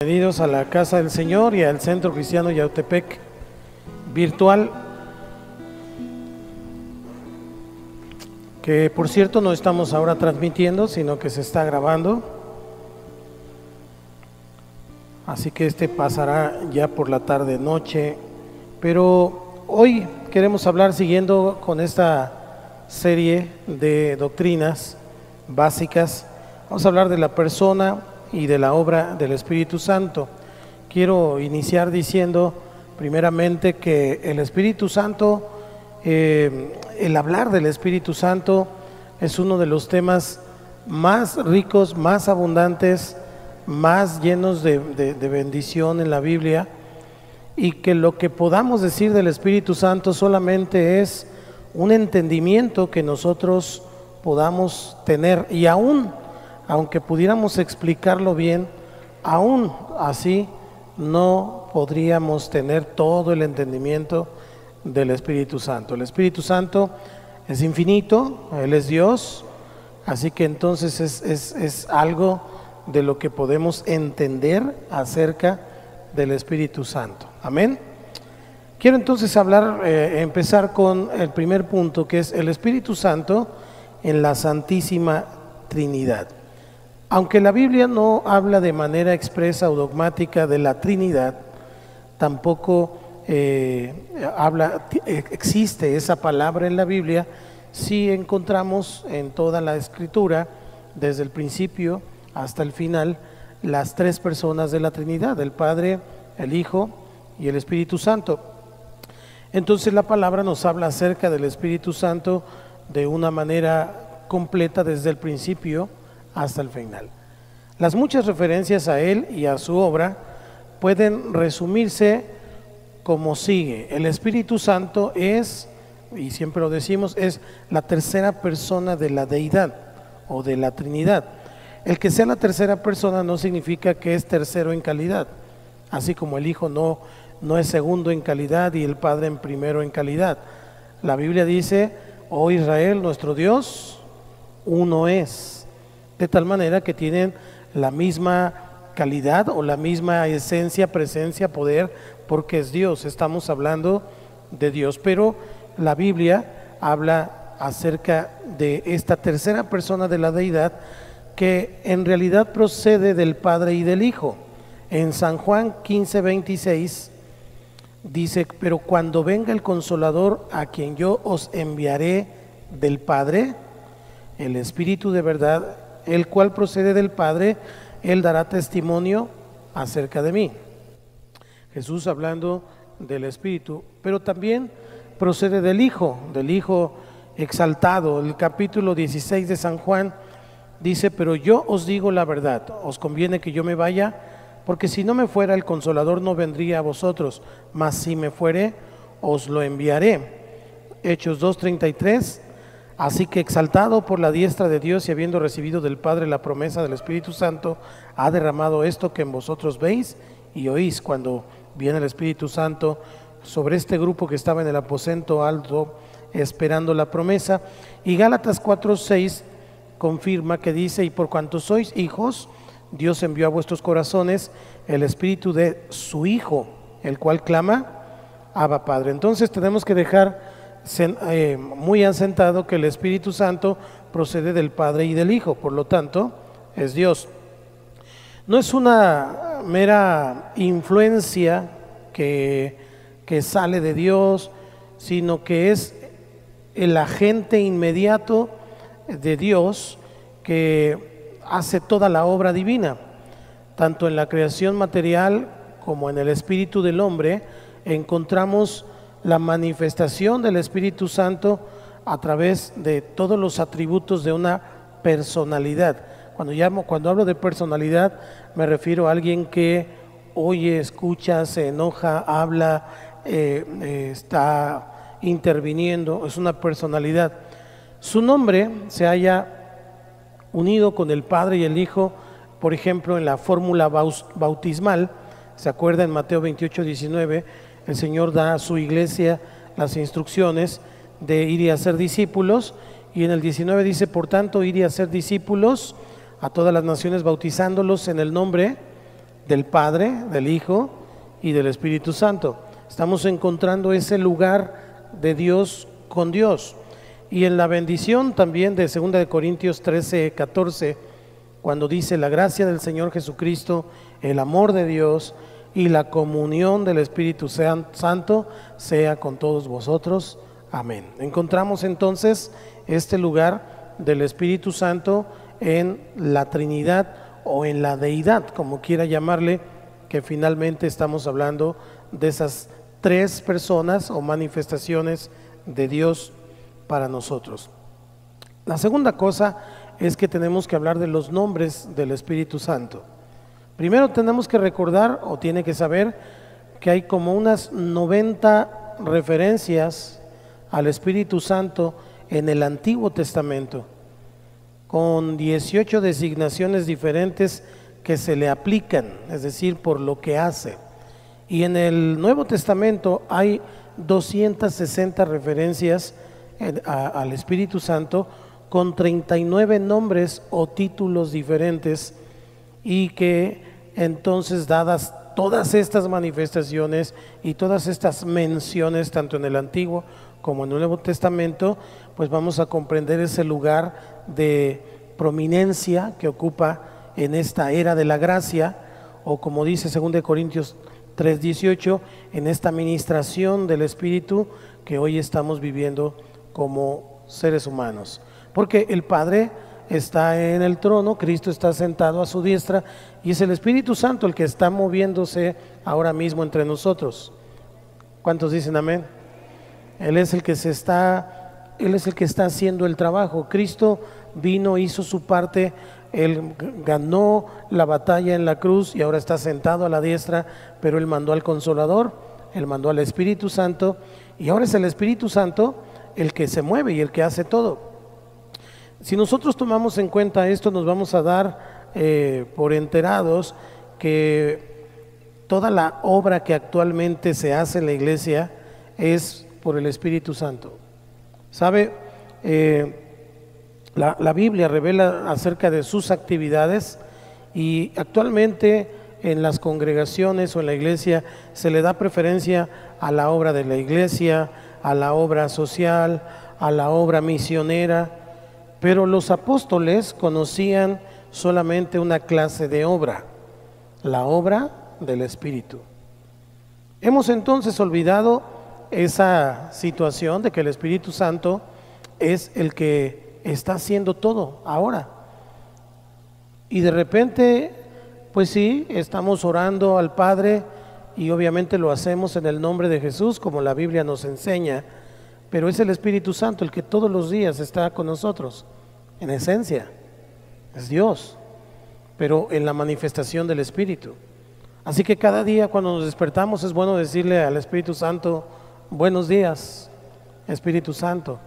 Bienvenidos a la Casa del Señor y al Centro Cristiano Yautepec virtual, que por cierto no estamos ahora transmitiendo, sino que se está grabando, así que este pasará ya por la tarde noche. Pero hoy queremos hablar, siguiendo con esta serie de doctrinas básicas, vamos a hablar de la persona y de la obra del Espíritu Santo. Quiero iniciar diciendo primeramente que el Espíritu Santo, el hablar del Espíritu Santo es uno de los temas más ricos, más abundantes, más llenos de bendición en la Biblia, y que lo que podamos decir del Espíritu Santo solamente es un entendimiento que nosotros podamos tener, y aunque pudiéramos explicarlo bien, aún así no podríamos tener todo el entendimiento del Espíritu Santo. El Espíritu Santo es infinito, Él es Dios, así que entonces es algo de lo que podemos entender acerca del Espíritu Santo. Amén. Quiero entonces empezar con el primer punto, que es el Espíritu Santo en la Santísima Trinidad. Aunque la Biblia no habla de manera expresa o dogmática de la Trinidad, tampoco existe esa palabra en la Biblia. Sí encontramos en toda la Escritura, desde el principio hasta el final, las tres personas de la Trinidad: el Padre, el Hijo y el Espíritu Santo. Entonces la palabra nos habla acerca del Espíritu Santo de una manera completa desde el principio hasta el final. Las muchas referencias a Él y a su obra pueden resumirse como sigue: el Espíritu Santo es, y siempre lo decimos, es la tercera persona de la deidad o de la Trinidad. El que sea la tercera persona no significa que es tercero en calidad, así como el Hijo no es segundo en calidad y el Padre en primero en calidad. La Biblia dice: oh Israel, nuestro Dios, uno es. De tal manera que tienen la misma calidad o la misma esencia, presencia, poder, porque es Dios. Estamos hablando de Dios, pero la Biblia habla acerca de esta tercera persona de la deidad, que en realidad procede del Padre y del Hijo. En San Juan 15:26 dice: pero cuando venga el Consolador, a quien yo os enviaré del Padre, el Espíritu de verdad, el cual procede del Padre, Él dará testimonio acerca de mí. Jesús hablando del Espíritu, pero también procede del Hijo exaltado. El capítulo 16 de San Juan dice: pero yo os digo la verdad, os conviene que yo me vaya, porque si no me fuera, el Consolador no vendría a vosotros, mas si me fuere, os lo enviaré. Hechos 2:33: así que, exaltado por la diestra de Dios y habiendo recibido del Padre la promesa del Espíritu Santo, ha derramado esto que en vosotros veis y oís. Cuando viene el Espíritu Santo sobre este grupo que estaba en el aposento alto esperando la promesa. Y Gálatas 4:6 confirma, que dice: y por cuanto sois hijos, Dios envió a vuestros corazones el Espíritu de su Hijo, el cual clama: Abba, Padre. Entonces tenemos que dejar muy asentado que el Espíritu Santo procede del Padre y del Hijo, por lo tanto es Dios. No es una mera influencia que sale de Dios, sino que es el agente inmediato de Dios que hace toda la obra divina. Tanto en la creación material como en el espíritu del hombre encontramos la manifestación del Espíritu Santo a través de todos los atributos de una personalidad. Cuando hablo de personalidad, me refiero a alguien que oye, escucha, se enoja, habla, está interviniendo. Es una personalidad. Su nombre se haya unido con el Padre y el Hijo, por ejemplo, en la fórmula bautismal. ¿Se acuerda? En Mateo 28:19, el Señor da a su iglesia las instrucciones de ir y hacer discípulos, y en el 19 dice: por tanto, ir y hacer discípulos a todas las naciones, bautizándolos en el nombre del Padre, del Hijo y del Espíritu Santo. Estamos encontrando ese lugar de Dios con Dios. Y en la bendición también de 2 de Corintios 13, 14, cuando dice: la gracia del Señor Jesucristo, el amor de Dios y la comunión del Espíritu Santo sea con todos vosotros. Amén. Encontramos entonces este lugar del Espíritu Santo en la Trinidad o en la Deidad, como quiera llamarle, que finalmente estamos hablando de esas tres personas o manifestaciones de Dios para nosotros. La segunda cosa es que tenemos que hablar de los nombres del Espíritu Santo. Primero tenemos que recordar, o tiene que saber, que hay como unas 90 referencias al Espíritu Santo en el Antiguo Testamento, con 18 designaciones diferentes que se le aplican, es decir, por lo que hace. Y en el Nuevo Testamento hay 260 referencias al Espíritu Santo, con 39 nombres o títulos diferentes, y que entonces, dadas todas estas manifestaciones y todas estas menciones, tanto en el Antiguo como en el Nuevo Testamento, pues vamos a comprender ese lugar de prominencia que ocupa en esta era de la gracia, o como dice 2 de Corintios 3:18, en esta ministración del Espíritu que hoy estamos viviendo como seres humanos. Porque el Padre está en el trono, Cristo está sentado a su diestra, y es el Espíritu Santo el que está moviéndose ahora mismo entre nosotros. ¿Cuántos dicen amén? Él es el que está haciendo el trabajo. Cristo vino, hizo su parte, Él ganó la batalla en la cruz y ahora está sentado a la diestra, pero Él mandó al Consolador, Él mandó al Espíritu Santo, y ahora es el Espíritu Santo el que se mueve y el que hace todo. Si nosotros tomamos en cuenta esto, nos vamos a dar por enterados que toda la obra que actualmente se hace en la iglesia es por el Espíritu Santo. ¿Sabe? La Biblia revela acerca de sus actividades, y actualmente en las congregaciones o en la iglesia se le da preferencia a la obra de la iglesia, a la obra social, a la obra misionera, pero los apóstoles conocían solamente una clase de obra, la obra del Espíritu. Hemos entonces olvidado esa situación de que el Espíritu Santo es el que está haciendo todo ahora. Y de repente, pues sí, estamos orando al Padre, y obviamente lo hacemos en el nombre de Jesús, como la Biblia nos enseña, pero es el Espíritu Santo el que todos los días está con nosotros. En esencia, es Dios, pero en la manifestación del Espíritu. Así que cada día cuando nos despertamos es bueno decirle al Espíritu Santo: buenos días, Espíritu Santo.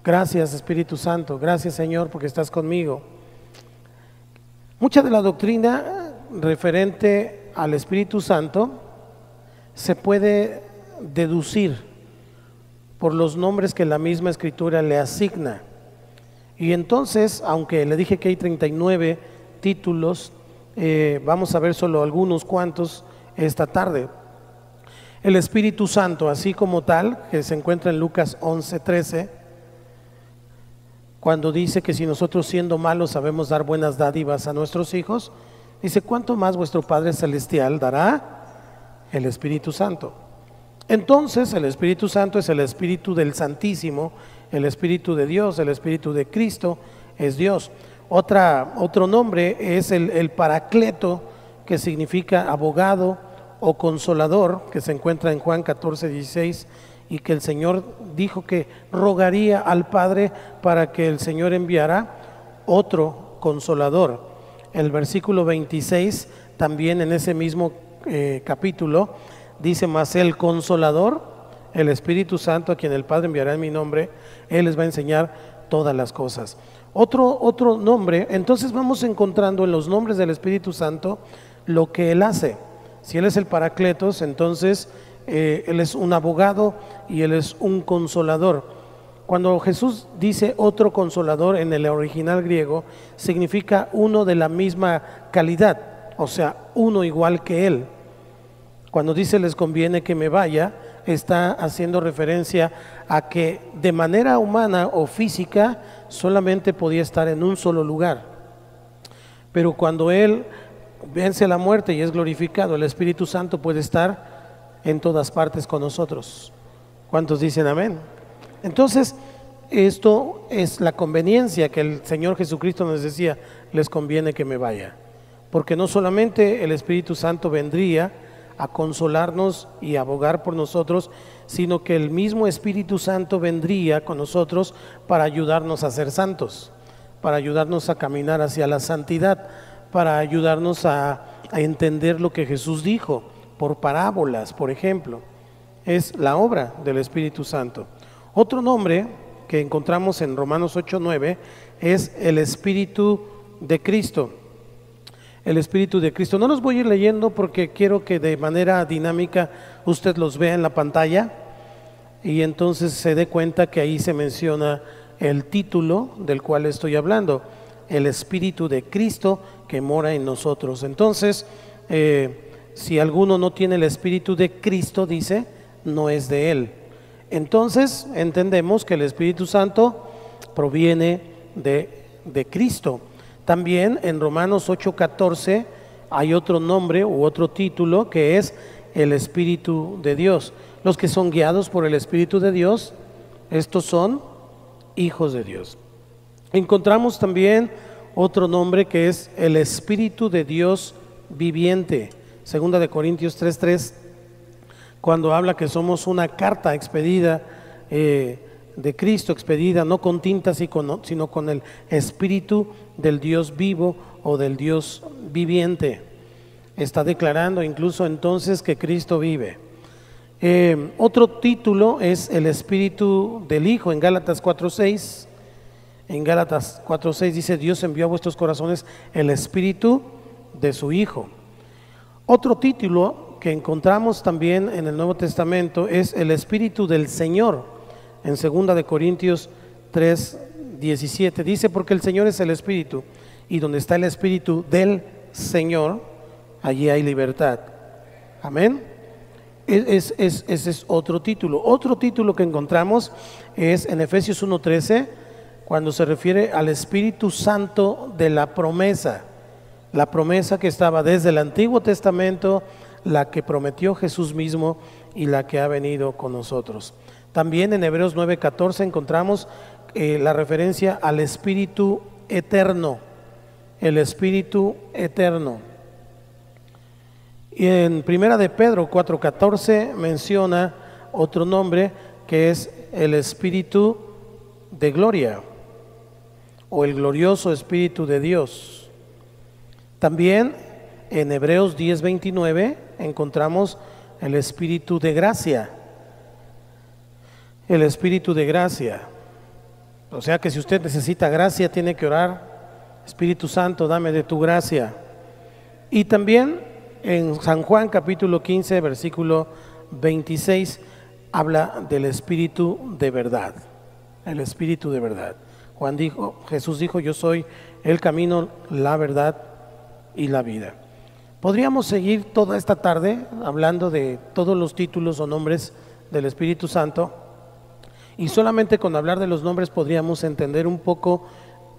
Gracias, Espíritu Santo. Gracias, Señor, porque estás conmigo. Mucha de la doctrina referente al Espíritu Santo se puede deducir por los nombres que la misma Escritura le asigna. Y entonces, aunque le dije que hay 39 títulos, vamos a ver solo algunos cuantos esta tarde. El Espíritu Santo, así como tal, que se encuentra en Lucas 11:13, cuando dice que si nosotros, siendo malos, sabemos dar buenas dádivas a nuestros hijos, dice: ¿cuánto más vuestro Padre Celestial dará el Espíritu Santo? Entonces el Espíritu Santo es el Espíritu del Santísimo, el Espíritu de Dios, el Espíritu de Cristo, es Dios. Otro nombre es el Paracleto, que significa abogado o consolador, que se encuentra en Juan 14:16, y que el Señor dijo que rogaría al Padre para que el Señor enviara otro consolador. El versículo 26, también en ese mismo capítulo, dice: mas el Consolador, el Espíritu Santo, a quien el Padre enviará en mi nombre, Él les va a enseñar todas las cosas. Otro nombre, entonces vamos encontrando en los nombres del Espíritu Santo lo que Él hace. Si Él es el Paracletos, entonces Él es un abogado y Él es un consolador. Cuando Jesús dice otro consolador en el original griego, significa uno de la misma calidad o sea, uno igual que Él. Cuando dice les conviene que me vaya, está haciendo referencia a que de manera humana o física solamente podía estar en un solo lugar. Pero cuando Él vence la muerte y es glorificado, el Espíritu Santo puede estar en todas partes con nosotros. ¿Cuántos dicen amén? Entonces, esto es la conveniencia que el Señor Jesucristo nos decía, les conviene que me vaya. Porque no solamente el Espíritu Santo vendría a consolarnos y a abogar por nosotros, sino que el mismo Espíritu Santo vendría con nosotros para ayudarnos a ser santos, para ayudarnos a caminar hacia la santidad, para ayudarnos a entender lo que Jesús dijo, por parábolas, por ejemplo. Es la obra del Espíritu Santo. Otro nombre que encontramos en Romanos 8:9 es el Espíritu de Cristo. El Espíritu de Cristo. No los voy a ir leyendo porque quiero que de manera dinámica usted los vea en la pantalla y entonces se dé cuenta que ahí se menciona el título del cual estoy hablando, el Espíritu de Cristo que mora en nosotros. Entonces, si alguno no tiene el Espíritu de Cristo, dice, no es de Él. Entonces entendemos que el Espíritu Santo proviene de Cristo. También en Romanos 8:14 hay otro nombre u otro título que es el Espíritu de Dios. Los que son guiados por el Espíritu de Dios, estos son hijos de Dios. Encontramos también otro nombre que es el Espíritu de Dios viviente. Segunda de Corintios 3:3, cuando habla que somos una carta expedida de Cristo, expedida no con tinta sino con el Espíritu del Dios vivo o del Dios viviente. Está declarando incluso entonces que Cristo vive. Otro título es el Espíritu del Hijo en Gálatas 4:6. En Gálatas 4:6 dice, Dios envió a vuestros corazones el Espíritu de su Hijo. Otro título que encontramos también en el Nuevo Testamento es el Espíritu del Señor. En 2 de Corintios 3:17 dice, porque el Señor es el Espíritu, y donde está el Espíritu del Señor, allí hay libertad. Amén. Ese es otro título. Otro título que encontramos es en Efesios 1:13, cuando se refiere al Espíritu Santo de la promesa que estaba desde el Antiguo Testamento, la que prometió Jesús mismo y la que ha venido con nosotros. También en Hebreos 9:14 encontramos la referencia al Espíritu eterno, el Espíritu eterno. Y en Primera de Pedro 4:14 menciona otro nombre que es el Espíritu de gloria o el glorioso Espíritu de Dios. También en Hebreos 10:29 encontramos el Espíritu de gracia. El Espíritu de gracia. O sea que si usted necesita gracia, tiene que orar, Espíritu Santo, dame de tu gracia. Y también en San Juan capítulo 15, versículo 26, habla del Espíritu de verdad. El Espíritu de verdad. Jesús dijo, yo soy el camino, la verdad y la vida. Podríamos seguir toda esta tarde hablando de todos los títulos o nombres del Espíritu Santo, y solamente con hablar de los nombres podríamos entender un poco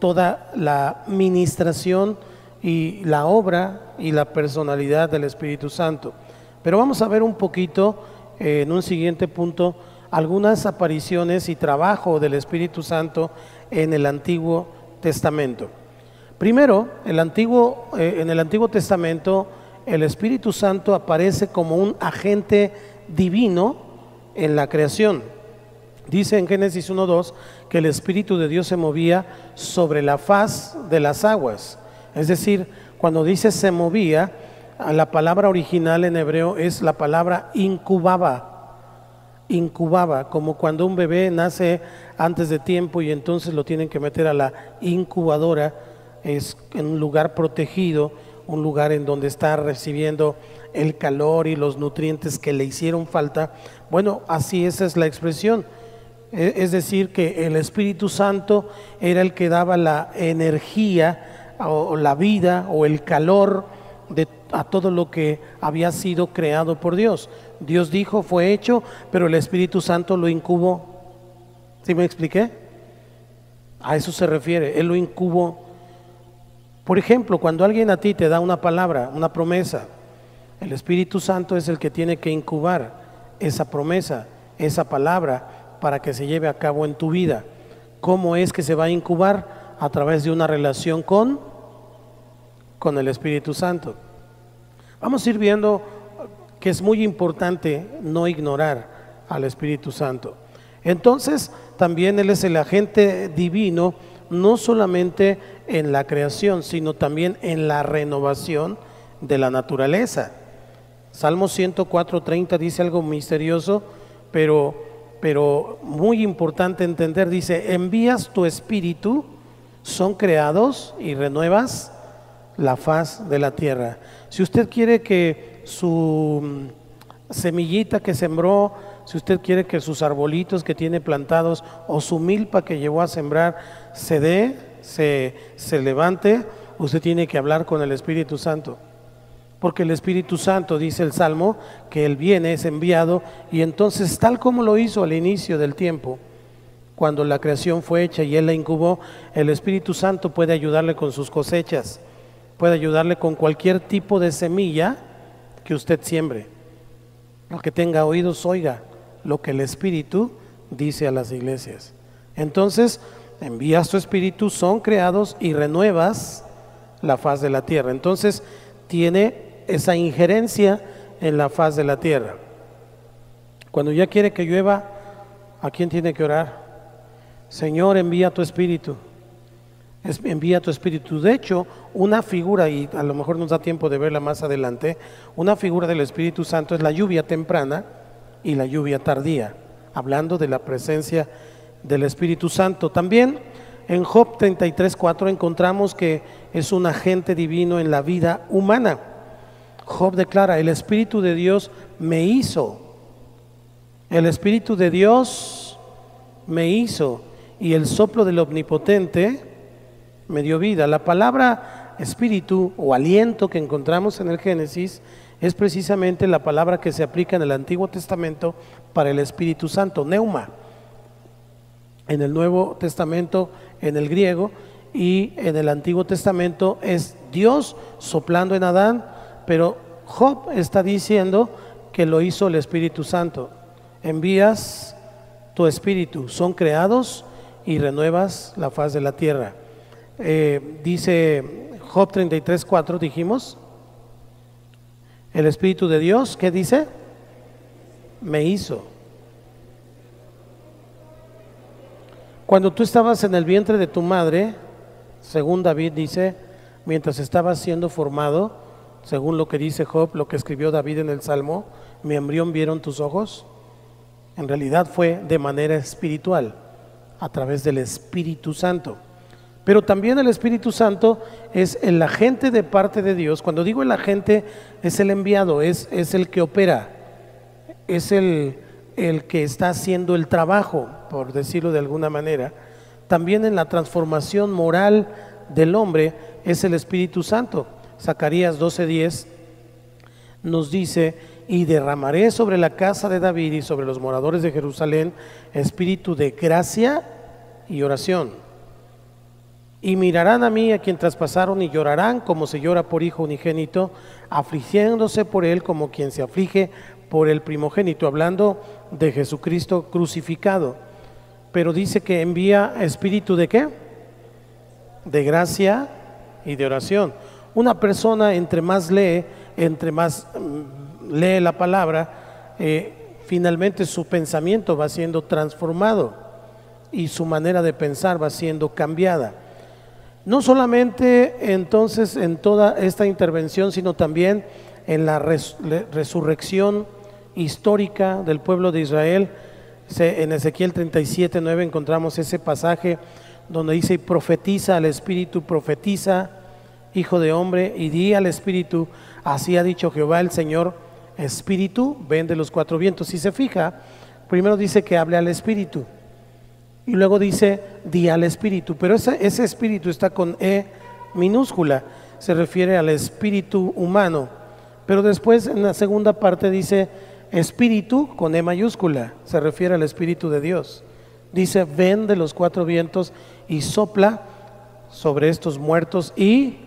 toda la ministración y la obra y la personalidad del Espíritu Santo. Pero vamos a ver un poquito en un siguiente punto algunas apariciones y trabajo del Espíritu Santo en el Antiguo Testamento. Primero, en el Antiguo Testamento el Espíritu Santo aparece como un agente divino en la creación. Dice en Génesis 1:2 que el Espíritu de Dios se movía sobre la faz de las aguas. Es decir, cuando dice se movía, la palabra original en hebreo es la palabra incubaba. Incubaba, como cuando un bebé nace antes de tiempo y entonces lo tienen que meter a la incubadora, es en un lugar protegido, un lugar en donde está recibiendo el calor y los nutrientes que le hicieron falta. Bueno, así esa es la expresión. Es decir, que el Espíritu Santo era el que daba la energía o la vida o el calor a todo lo que había sido creado por Dios. Dios dijo, fue hecho, pero el Espíritu Santo lo incubó. ¿Sí me expliqué? A eso se refiere, Él lo incubó. Por ejemplo, cuando alguien a ti te da una palabra, una promesa, el Espíritu Santo es el que tiene que incubar esa promesa, esa palabra, para que se lleve a cabo en tu vida. ¿Cómo es que se va a incubar? A través de una relación con el Espíritu Santo. Vamos a ir viendo que es muy importante no ignorar al Espíritu Santo. Entonces, también Él es el agente divino, no solamente en la creación, sino también en la renovación de la naturaleza. Salmo 104:30 dice algo misterioso, pero muy importante entender. Dice, envías tu espíritu, son creados y renuevas la faz de la tierra. Si usted quiere que su semillita que sembró, si usted quiere que sus arbolitos que tiene plantados o su milpa que llevó a sembrar se levante, usted tiene que hablar con el Espíritu Santo. Porque el Espíritu Santo, dice el Salmo, que Él viene, es enviado, y entonces tal como lo hizo al inicio del tiempo, cuando la creación fue hecha y Él la incubó, el Espíritu Santo puede ayudarle con sus cosechas, puede ayudarle con cualquier tipo de semilla que usted siembre. El que tenga oídos, oiga lo que el Espíritu dice a las iglesias. Entonces, envías tu Espíritu, son creados y renuevas la faz de la tierra. Entonces, tiene esa injerencia en la faz de la tierra. Cuando ya quiere que llueva, ¿a quién tiene que orar? Señor, envía tu Espíritu. Envía tu Espíritu. De hecho, una figura, y a lo mejor nos da tiempo de verla más adelante, una figura del Espíritu Santo es la lluvia temprana y la lluvia tardía, hablando de la presencia del Espíritu Santo. También en Job 33:4 encontramos que es un agente divino en la vida humana. Job declara, el Espíritu de Dios me hizo. El Espíritu de Dios me hizo y el soplo del Omnipotente me dio vida. La palabra espíritu o aliento que encontramos en el Génesis es precisamente la palabra que se aplica en el Antiguo Testamento para el Espíritu Santo, neuma. En el Nuevo Testamento, en el griego, y en el Antiguo Testamento es Dios soplando en Adán, pero Job está diciendo que lo hizo el Espíritu Santo. Envías tu espíritu, son creados y renuevas la faz de la tierra. Dice Job 33:4, dijimos, el Espíritu de Dios, ¿qué dice? Me hizo. Cuando tú estabas en el vientre de tu madre, según David dice, mientras estabas siendo formado, según lo que dice Job, lo que escribió David en el Salmo, mi embrión vieron tus ojos. En realidad fue de manera espiritual, a través del Espíritu Santo. Pero también el Espíritu Santo es el agente de parte de Dios. Cuando digo el agente, es el enviado, es el que opera, es el que está haciendo el trabajo, por decirlo de alguna manera. También en la transformación moral del hombre es el Espíritu Santo. Zacarías 12:10 nos dice, y derramaré sobre la casa de David y sobre los moradores de Jerusalén espíritu de gracia y oración. Y mirarán a mí a quien traspasaron y llorarán como se llora por hijo unigénito, afligiéndose por él como quien se aflige por el primogénito, hablando de Jesucristo crucificado. Pero dice que envía espíritu ¿de qué? De gracia y de oración. Una persona entre más lee la palabra, finalmente su pensamiento va siendo transformado y su manera de pensar va siendo cambiada. No solamente entonces en toda esta intervención, sino también en la resurrección histórica del pueblo de Israel. En Ezequiel 37:9 encontramos ese pasaje donde dice, profetiza al Espíritu, profetiza, hijo de hombre, y di al Espíritu, así ha dicho Jehová el Señor, Espíritu, ven de los cuatro vientos. Si se fija, primero dice que hable al Espíritu, y luego dice, di al Espíritu, pero ese Espíritu está con E minúscula. se refiere al espíritu humano, pero después en la segunda parte dice espíritu con E mayúscula, se refiere al Espíritu de Dios. Dice, ven de los cuatro vientos y sopla sobre estos muertos y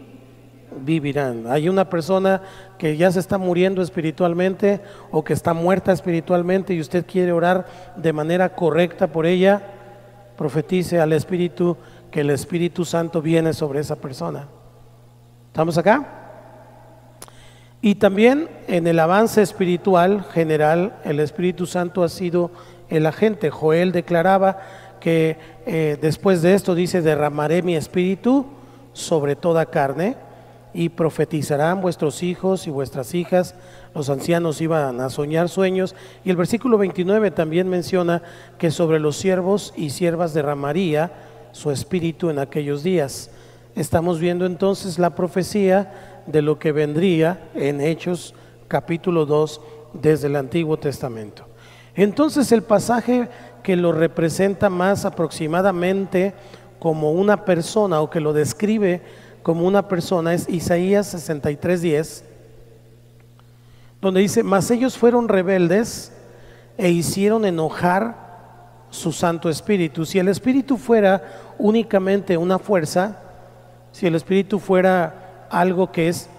vivirán. Hay una persona que ya se está muriendo espiritualmente o que está muerta espiritualmente y usted quiere orar de manera correcta por ella, profetice al Espíritu que el Espíritu Santo viene sobre esa persona. ¿Estamos acá? Y también en el avance espiritual general, el Espíritu Santo ha sido el agente. Joel declaraba que después de esto dice, derramaré mi espíritu sobre toda carne y profetizarán vuestros hijos y vuestras hijas, los ancianos iban a soñar sueños, y el versículo 29 también menciona que sobre los siervos y siervas derramaría su espíritu en aquellos días. Estamos viendo entonces la profecía de lo que vendría en Hechos capítulo 2 desde el Antiguo Testamento. Entonces el pasaje que lo representa más aproximadamente como una persona o que lo describe como una persona es Isaías 63:10, donde dice, mas ellos fueron rebeldes e hicieron enojar su Santo Espíritu. Si el Espíritu fuera únicamente una fuerza, si el Espíritu fuera algo que es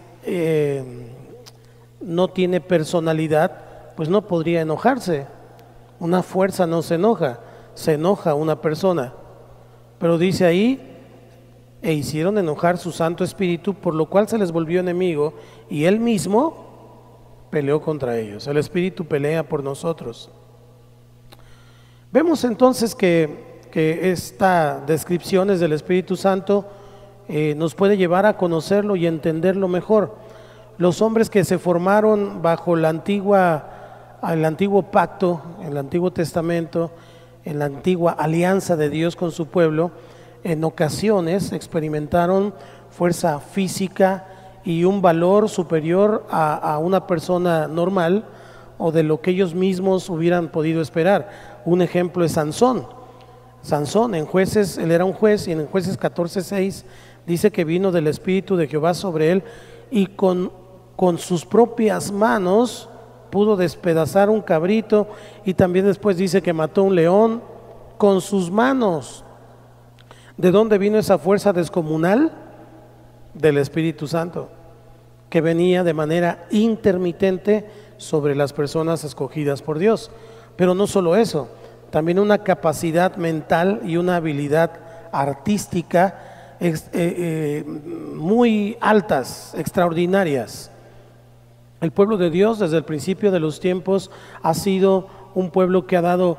no tiene personalidad, pues no podría enojarse. Una fuerza no se enoja una persona. Pero dice ahí, e hicieron enojar su Santo Espíritu, por lo cual se les volvió enemigo, y él mismo peleó contra ellos. El Espíritu pelea por nosotros. Vemos entonces que esta descripciones del Espíritu Santo nos puede llevar a conocerlo y entenderlo mejor. Los hombres que se formaron bajo el antiguo pacto, el Antiguo Testamento, en la antigua alianza de Dios con su pueblo, en ocasiones experimentaron fuerza física y un valor superior a una persona normal o de lo que ellos mismos hubieran podido esperar. Un ejemplo es Sansón. Sansón en Jueces, él era un juez, y en Jueces 14:6 dice que vino del Espíritu de Jehová sobre él y con sus propias manos pudo despedazar un cabrito, y también después dice que mató un león con sus manos. ¿De dónde vino esa fuerza descomunal? Del Espíritu Santo, que venía de manera intermitente sobre las personas escogidas por Dios. Pero no solo eso, también una capacidad mental y una habilidad artística muy altas, extraordinarias. El pueblo de Dios desde el principio de los tiempos ha sido un pueblo que ha dado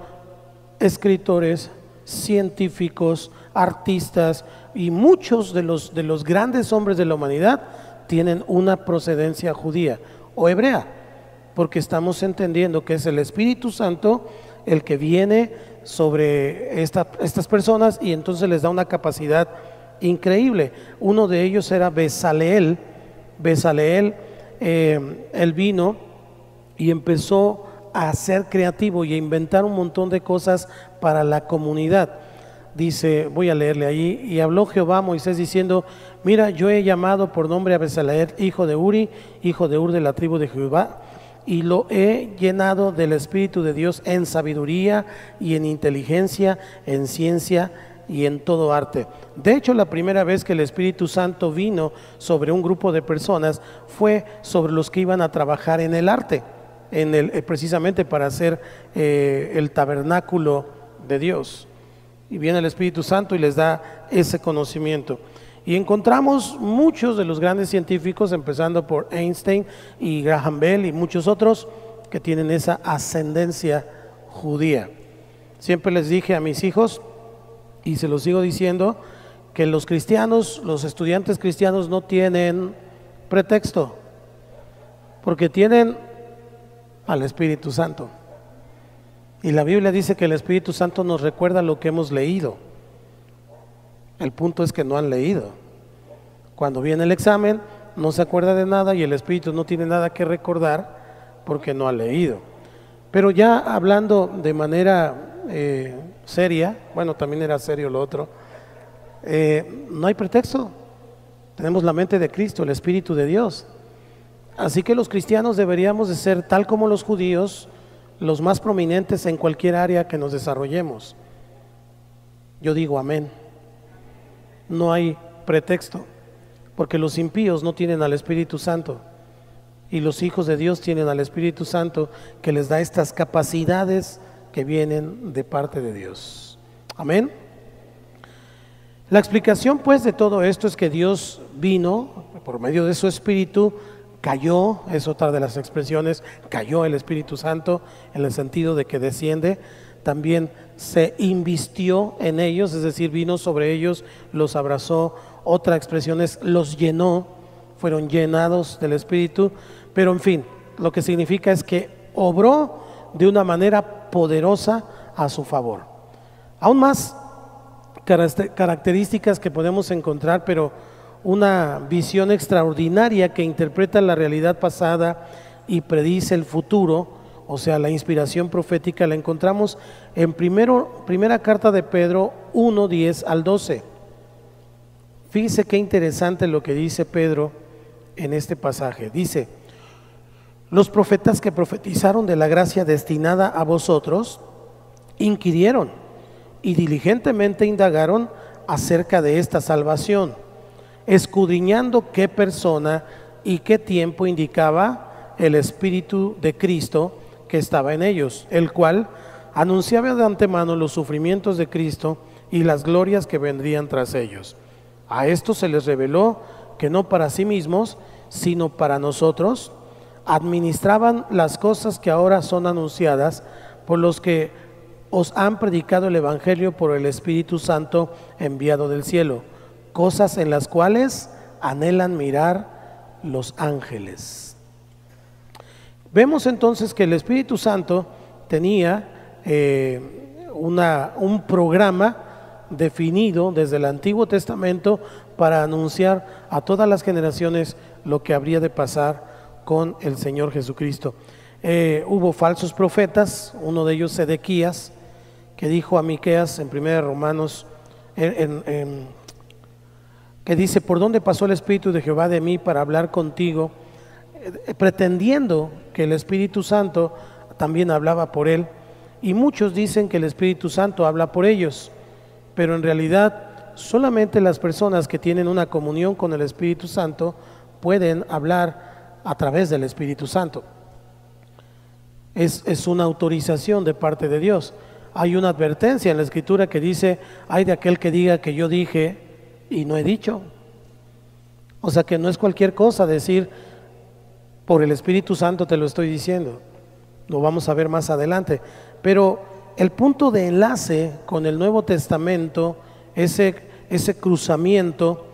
escritores, científicos, artistas, y muchos de los grandes hombres de la humanidad tienen una procedencia judía o hebrea, porque estamos entendiendo que es el Espíritu Santo el que viene sobre estas personas y entonces les da una capacidad increíble. Uno de ellos era Bezaleel. Él vino y empezó a ser creativo y a inventar un montón de cosas para la comunidad. Dice, voy a leerle allí, y habló Jehová a Moisés diciendo, mira, yo he llamado por nombre a Bezaleel, hijo de Uri, hijo de Ur de la tribu de Jehová, y lo he llenado del Espíritu de Dios en sabiduría y en inteligencia, en ciencia y en todo arte. De hecho, la primera vez que el Espíritu Santo vino sobre un grupo de personas fue sobre los que iban a trabajar en el arte, precisamente para hacer el tabernáculo de Dios. Y viene el Espíritu Santo y les da ese conocimiento. Y encontramos muchos de los grandes científicos, empezando por Einstein y Graham Bell y muchos otros, que tienen esa ascendencia judía. Siempre les dije a mis hijos, y se los sigo diciendo, que los cristianos, los estudiantes cristianos no tienen pretexto, porque tienen al Espíritu Santo. Y la Biblia dice que el Espíritu Santo nos recuerda lo que hemos leído. El punto es que no han leído. Cuando viene el examen, no se acuerda de nada y el Espíritu no tiene nada que recordar porque no ha leído. Pero ya hablando de manera seria, bueno, también era serio lo otro, no hay pretexto. Tenemos la mente de Cristo, el Espíritu de Dios. Así que los cristianos deberíamos de ser, tal como los judíos, los más prominentes en cualquier área que nos desarrollemos. Yo digo amén. No hay pretexto, porque los impíos no tienen al Espíritu Santo y los hijos de Dios tienen al Espíritu Santo, que les da estas capacidades que vienen de parte de Dios. Amén. La explicación pues de todo esto es que Dios vino por medio de su Espíritu, cayó, es otra de las expresiones, cayó el Espíritu Santo en el sentido de que desciende. También se invistió en ellos, es decir, vino sobre ellos, los abrazó. Otra expresión es los llenó, fueron llenados del Espíritu. Pero en fin, lo que significa es que obró de una manera poderosa a su favor. Aún más características que podemos encontrar, pero una visión extraordinaria que interpreta la realidad pasada y predice el futuro, o sea, la inspiración profética, la encontramos en primera carta de Pedro 1, 10 al 12. Fíjese qué interesante lo que dice Pedro en este pasaje. Dice: los profetas que profetizaron de la gracia destinada a vosotros inquirieron y diligentemente indagaron acerca de esta salvación, escudriñando qué persona y qué tiempo indicaba el Espíritu de Cristo que estaba en ellos, el cual anunciaba de antemano los sufrimientos de Cristo y las glorias que vendrían tras ellos. A esto se les reveló que no para sí mismos, sino para nosotros, administraban las cosas que ahora son anunciadas por los que os han predicado el Evangelio por el Espíritu Santo enviado del cielo, cosas en las cuales anhelan mirar los ángeles. Vemos entonces que el Espíritu Santo tenía un programa definido desde el Antiguo Testamento para anunciar a todas las generaciones lo que habría de pasar con el Señor Jesucristo. Hubo falsos profetas, uno de ellos Sedequías, que dijo a Miqueas en 1 Romanos, que dice: ¿por dónde pasó el Espíritu de Jehová de mí para hablar contigo? Pretendiendo que el Espíritu Santo también hablaba por él. Y muchos dicen que el Espíritu Santo habla por ellos, pero en realidad solamente las personas que tienen una comunión con el Espíritu Santo pueden hablar a través del Espíritu Santo. Es una autorización de parte de Dios. Hay una advertencia en la Escritura que dice: ay de aquel que diga que yo dije y no he dicho. O sea que no es cualquier cosa decir por el Espíritu Santo te lo estoy diciendo. Lo vamos a ver más adelante. Pero el punto de enlace con el Nuevo Testamento, ese cruzamiento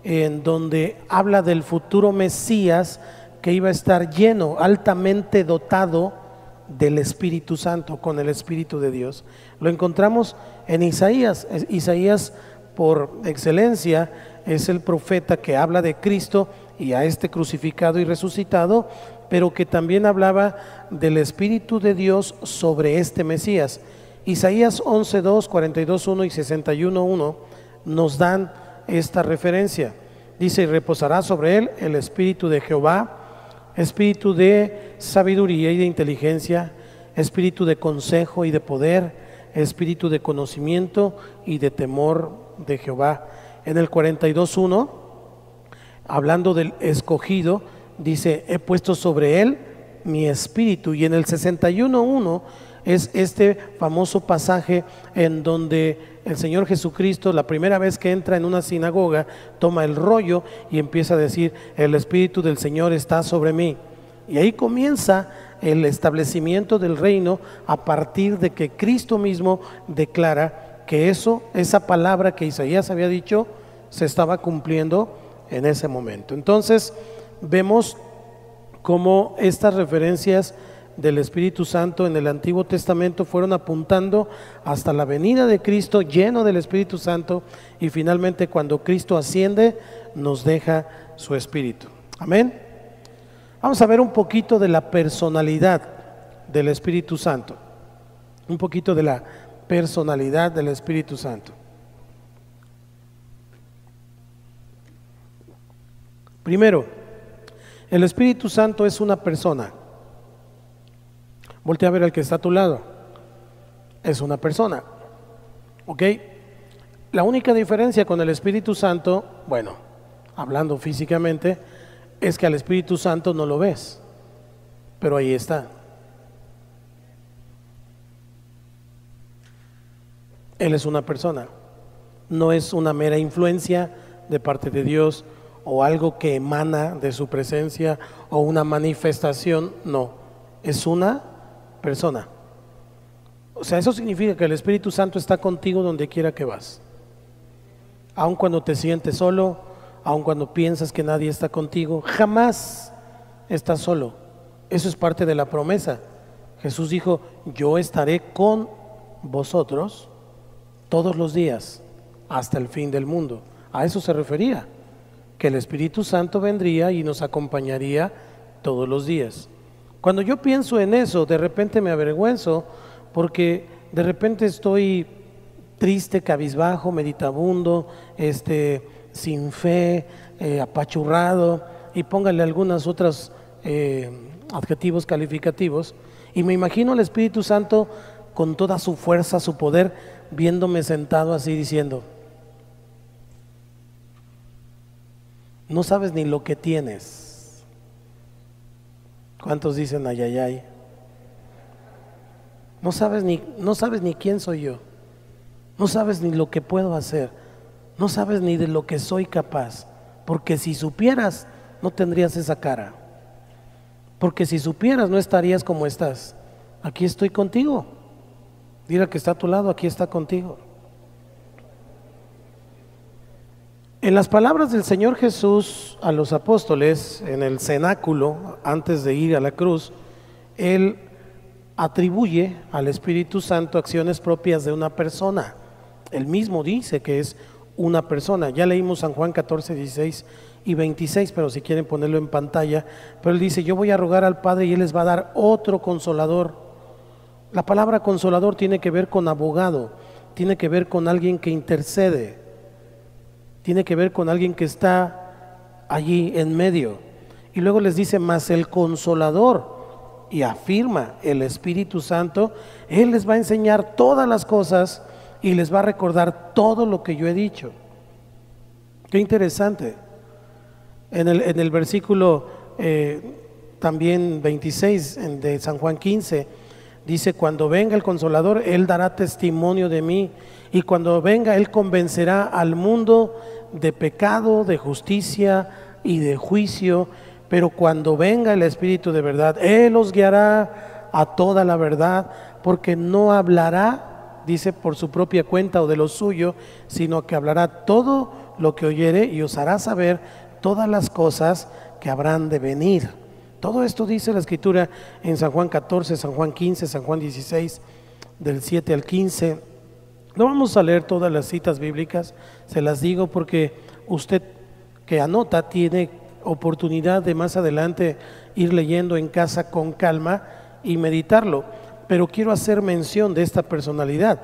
en donde habla del futuro Mesías que iba a estar lleno, altamente dotado del Espíritu Santo, con el Espíritu de Dios, lo encontramos en Isaías. Isaías, por excelencia, es el profeta que habla de Cristo y a este crucificado y resucitado, pero que también hablaba del Espíritu de Dios sobre este Mesías. Isaías 11:2, 42:1 y 61:1 nos dan esta referencia. Dice: y reposará sobre él el Espíritu de Jehová, espíritu de sabiduría y de inteligencia, espíritu de consejo y de poder, espíritu de conocimiento y de temor de Jehová. En el 42:1, hablando del escogido, dice: he puesto sobre él mi espíritu. Y en el 61:1 es este famoso pasaje en donde el Señor Jesucristo, la primera vez que entra en una sinagoga, toma el rollo y empieza a decir: el Espíritu del Señor está sobre mí. Y ahí comienza el establecimiento del reino, a partir de que Cristo mismo declara que esa palabra que Isaías había dicho se estaba cumpliendo en ese momento. Entonces vemos cómo estas referencias del Espíritu Santo en el Antiguo Testamento fueron apuntando hasta la venida de Cristo lleno del Espíritu Santo, y finalmente cuando Cristo asciende nos deja su Espíritu. Amén. Vamos a ver un poquito de la personalidad del Espíritu Santo, un poquito de la personalidad del Espíritu Santo. Primero, el Espíritu Santo es una persona. Voltea a ver al que está a tu lado. Es una persona. ¿Ok? La única diferencia con el Espíritu Santo, bueno, hablando físicamente, es que al Espíritu Santo no lo ves, pero ahí está. Él es una persona, no es una mera influencia de parte de Dios o algo que emana de su presencia o una manifestación, no, es una persona. O sea, eso significa que el Espíritu Santo está contigo donde quiera que vas. Aun cuando te sientes solo, aun cuando piensas que nadie está contigo, jamás estás solo. Eso es parte de la promesa. Jesús dijo, yo estaré con vosotros todos los días hasta el fin del mundo. A eso se refería, que el Espíritu Santo vendría y nos acompañaría todos los días. Cuando yo pienso en eso, de repente me avergüenzo porque de repente estoy triste, cabizbajo, meditabundo, sin fe, apachurrado, y póngale algunos otros adjetivos calificativos, y me imagino al Espíritu Santo con toda su fuerza, su poder, viéndome sentado así diciendo, no sabes ni lo que tienes. ¿Cuántos dicen ay, ay, ay? No sabes ni quién soy yo. No sabes ni lo que puedo hacer. No sabes ni de lo que soy capaz. Porque si supieras, no tendrías esa cara. Porque si supieras, no estarías como estás. Aquí estoy contigo. Dile al que está a tu lado, aquí está contigo. En las palabras del Señor Jesús a los apóstoles, en el cenáculo, antes de ir a la cruz, Él atribuye al Espíritu Santo acciones propias de una persona. Él mismo dice que es una persona. Ya leímos San Juan 14, 16 y 26, pero si quieren ponerlo en pantalla. Pero Él dice, yo voy a rogar al Padre y Él les va a dar otro consolador. La palabra consolador tiene que ver con abogado, tiene que ver con alguien que intercede, tiene que ver con alguien que está allí en medio. Y luego les dice, más el consolador, y afirma el Espíritu Santo, Él les va a enseñar todas las cosas y les va a recordar todo lo que yo he dicho. Qué interesante. En el versículo también 26 de San Juan 15, dice, cuando venga el Consolador, Él dará testimonio de mí, y cuando venga, Él convencerá al mundo de pecado, de justicia y de juicio. Pero cuando venga el Espíritu de verdad, Él os guiará a toda la verdad, porque no hablará, dice, por su propia cuenta o de lo suyo, sino que hablará todo lo que oyere y os hará saber todas las cosas que habrán de venir. Todo esto dice la Escritura en San Juan 14, San Juan 15, San Juan 16, del 7 al 15. No vamos a leer todas las citas bíblicas, se las digo porque usted que anota tiene oportunidad de más adelante ir leyendo en casa con calma y meditarlo. Pero quiero hacer mención de esta personalidad.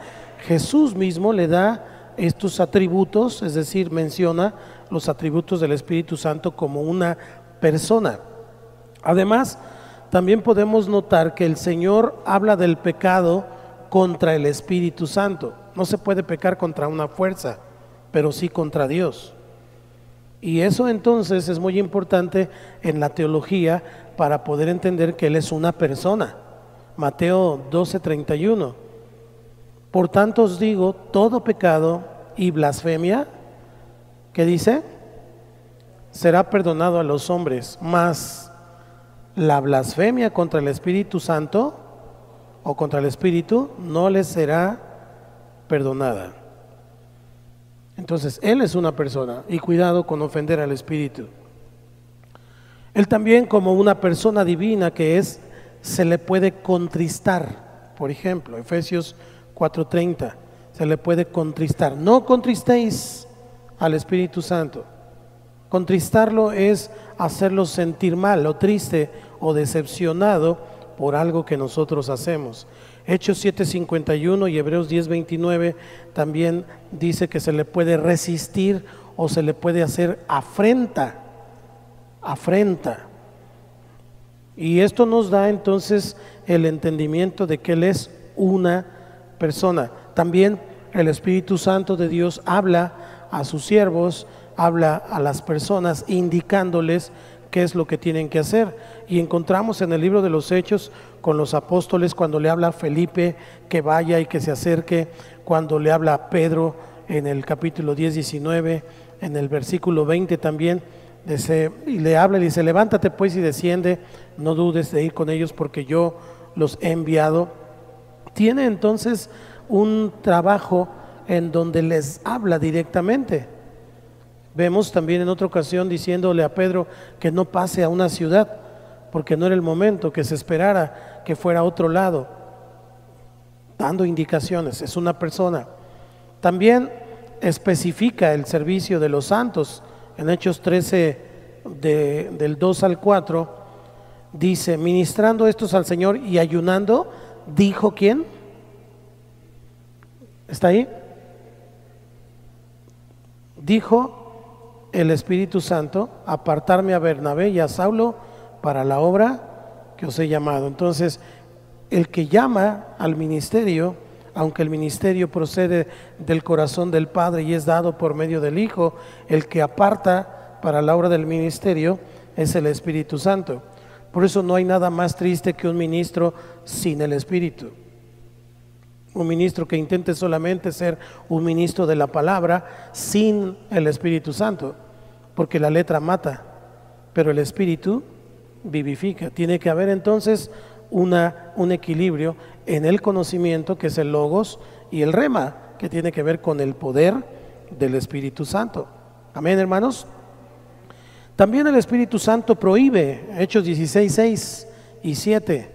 Jesús mismo le da estos atributos, es decir, menciona los atributos del Espíritu Santo como una persona. Además, también podemos notar que el Señor habla del pecado contra el Espíritu Santo. No se puede pecar contra una fuerza, pero sí contra Dios. Y eso entonces es muy importante en la teología para poder entender que Él es una persona. Mateo 12:31. Por tanto os digo, todo pecado y blasfemia, ¿qué dice? Será perdonado a los hombres, mas la blasfemia contra el Espíritu Santo o contra el Espíritu no les será perdonada. Entonces, Él es una persona y cuidado con ofender al Espíritu. Él también, como una persona divina que es, se le puede contristar. Por ejemplo, Efesios 4:30, se le puede contristar. No contristéis al Espíritu Santo. Contristarlo es hacerlo sentir mal o triste o decepcionado por algo que nosotros hacemos. Hechos 7:51 y Hebreos 10:29 también dice que se le puede resistir o se le puede hacer afrenta afrenta. Y esto nos da entonces el entendimiento de que Él es una persona. También el Espíritu Santo de Dios habla a sus siervos, habla a las personas indicándoles qué es lo que tienen que hacer. Y encontramos en el libro de los Hechos con los apóstoles cuando le habla a Felipe que vaya y que se acerque, cuando le habla a Pedro en el capítulo 10, 19, en el versículo 20 también, y le habla y le dice: levántate pues y desciende, no dudes de ir con ellos porque yo los he enviado. Tiene entonces un trabajo en donde les habla directamente. Vemos también en otra ocasión diciéndole a Pedro que no pase a una ciudad porque no era el momento, que se esperara que fuera a otro lado, dando indicaciones. Es una persona. También especifica el servicio de los santos. En Hechos 13 del 2 al 4 dice: ministrando estos al Señor y ayunando, dijo ¿quién? ¿Está ahí? Dijo el Espíritu Santo: apartarme a Bernabé y a Saulo para la obra que os he llamado. Entonces, el que llama al ministerio, aunque el ministerio procede del corazón del Padre y es dado por medio del Hijo, el que aparta para la obra del ministerio es el Espíritu Santo. Por eso no hay nada más triste que un ministro sin el Espíritu. Un ministro que intente solamente ser un ministro de la palabra sin el Espíritu Santo, porque la letra mata, pero el Espíritu vivifica. Tiene que haber entonces un equilibrio en el conocimiento, que es el logos, y el rema, que tiene que ver con el poder del Espíritu Santo. Amén, hermanos. También el Espíritu Santo prohíbe, Hechos 16, 6 y 7,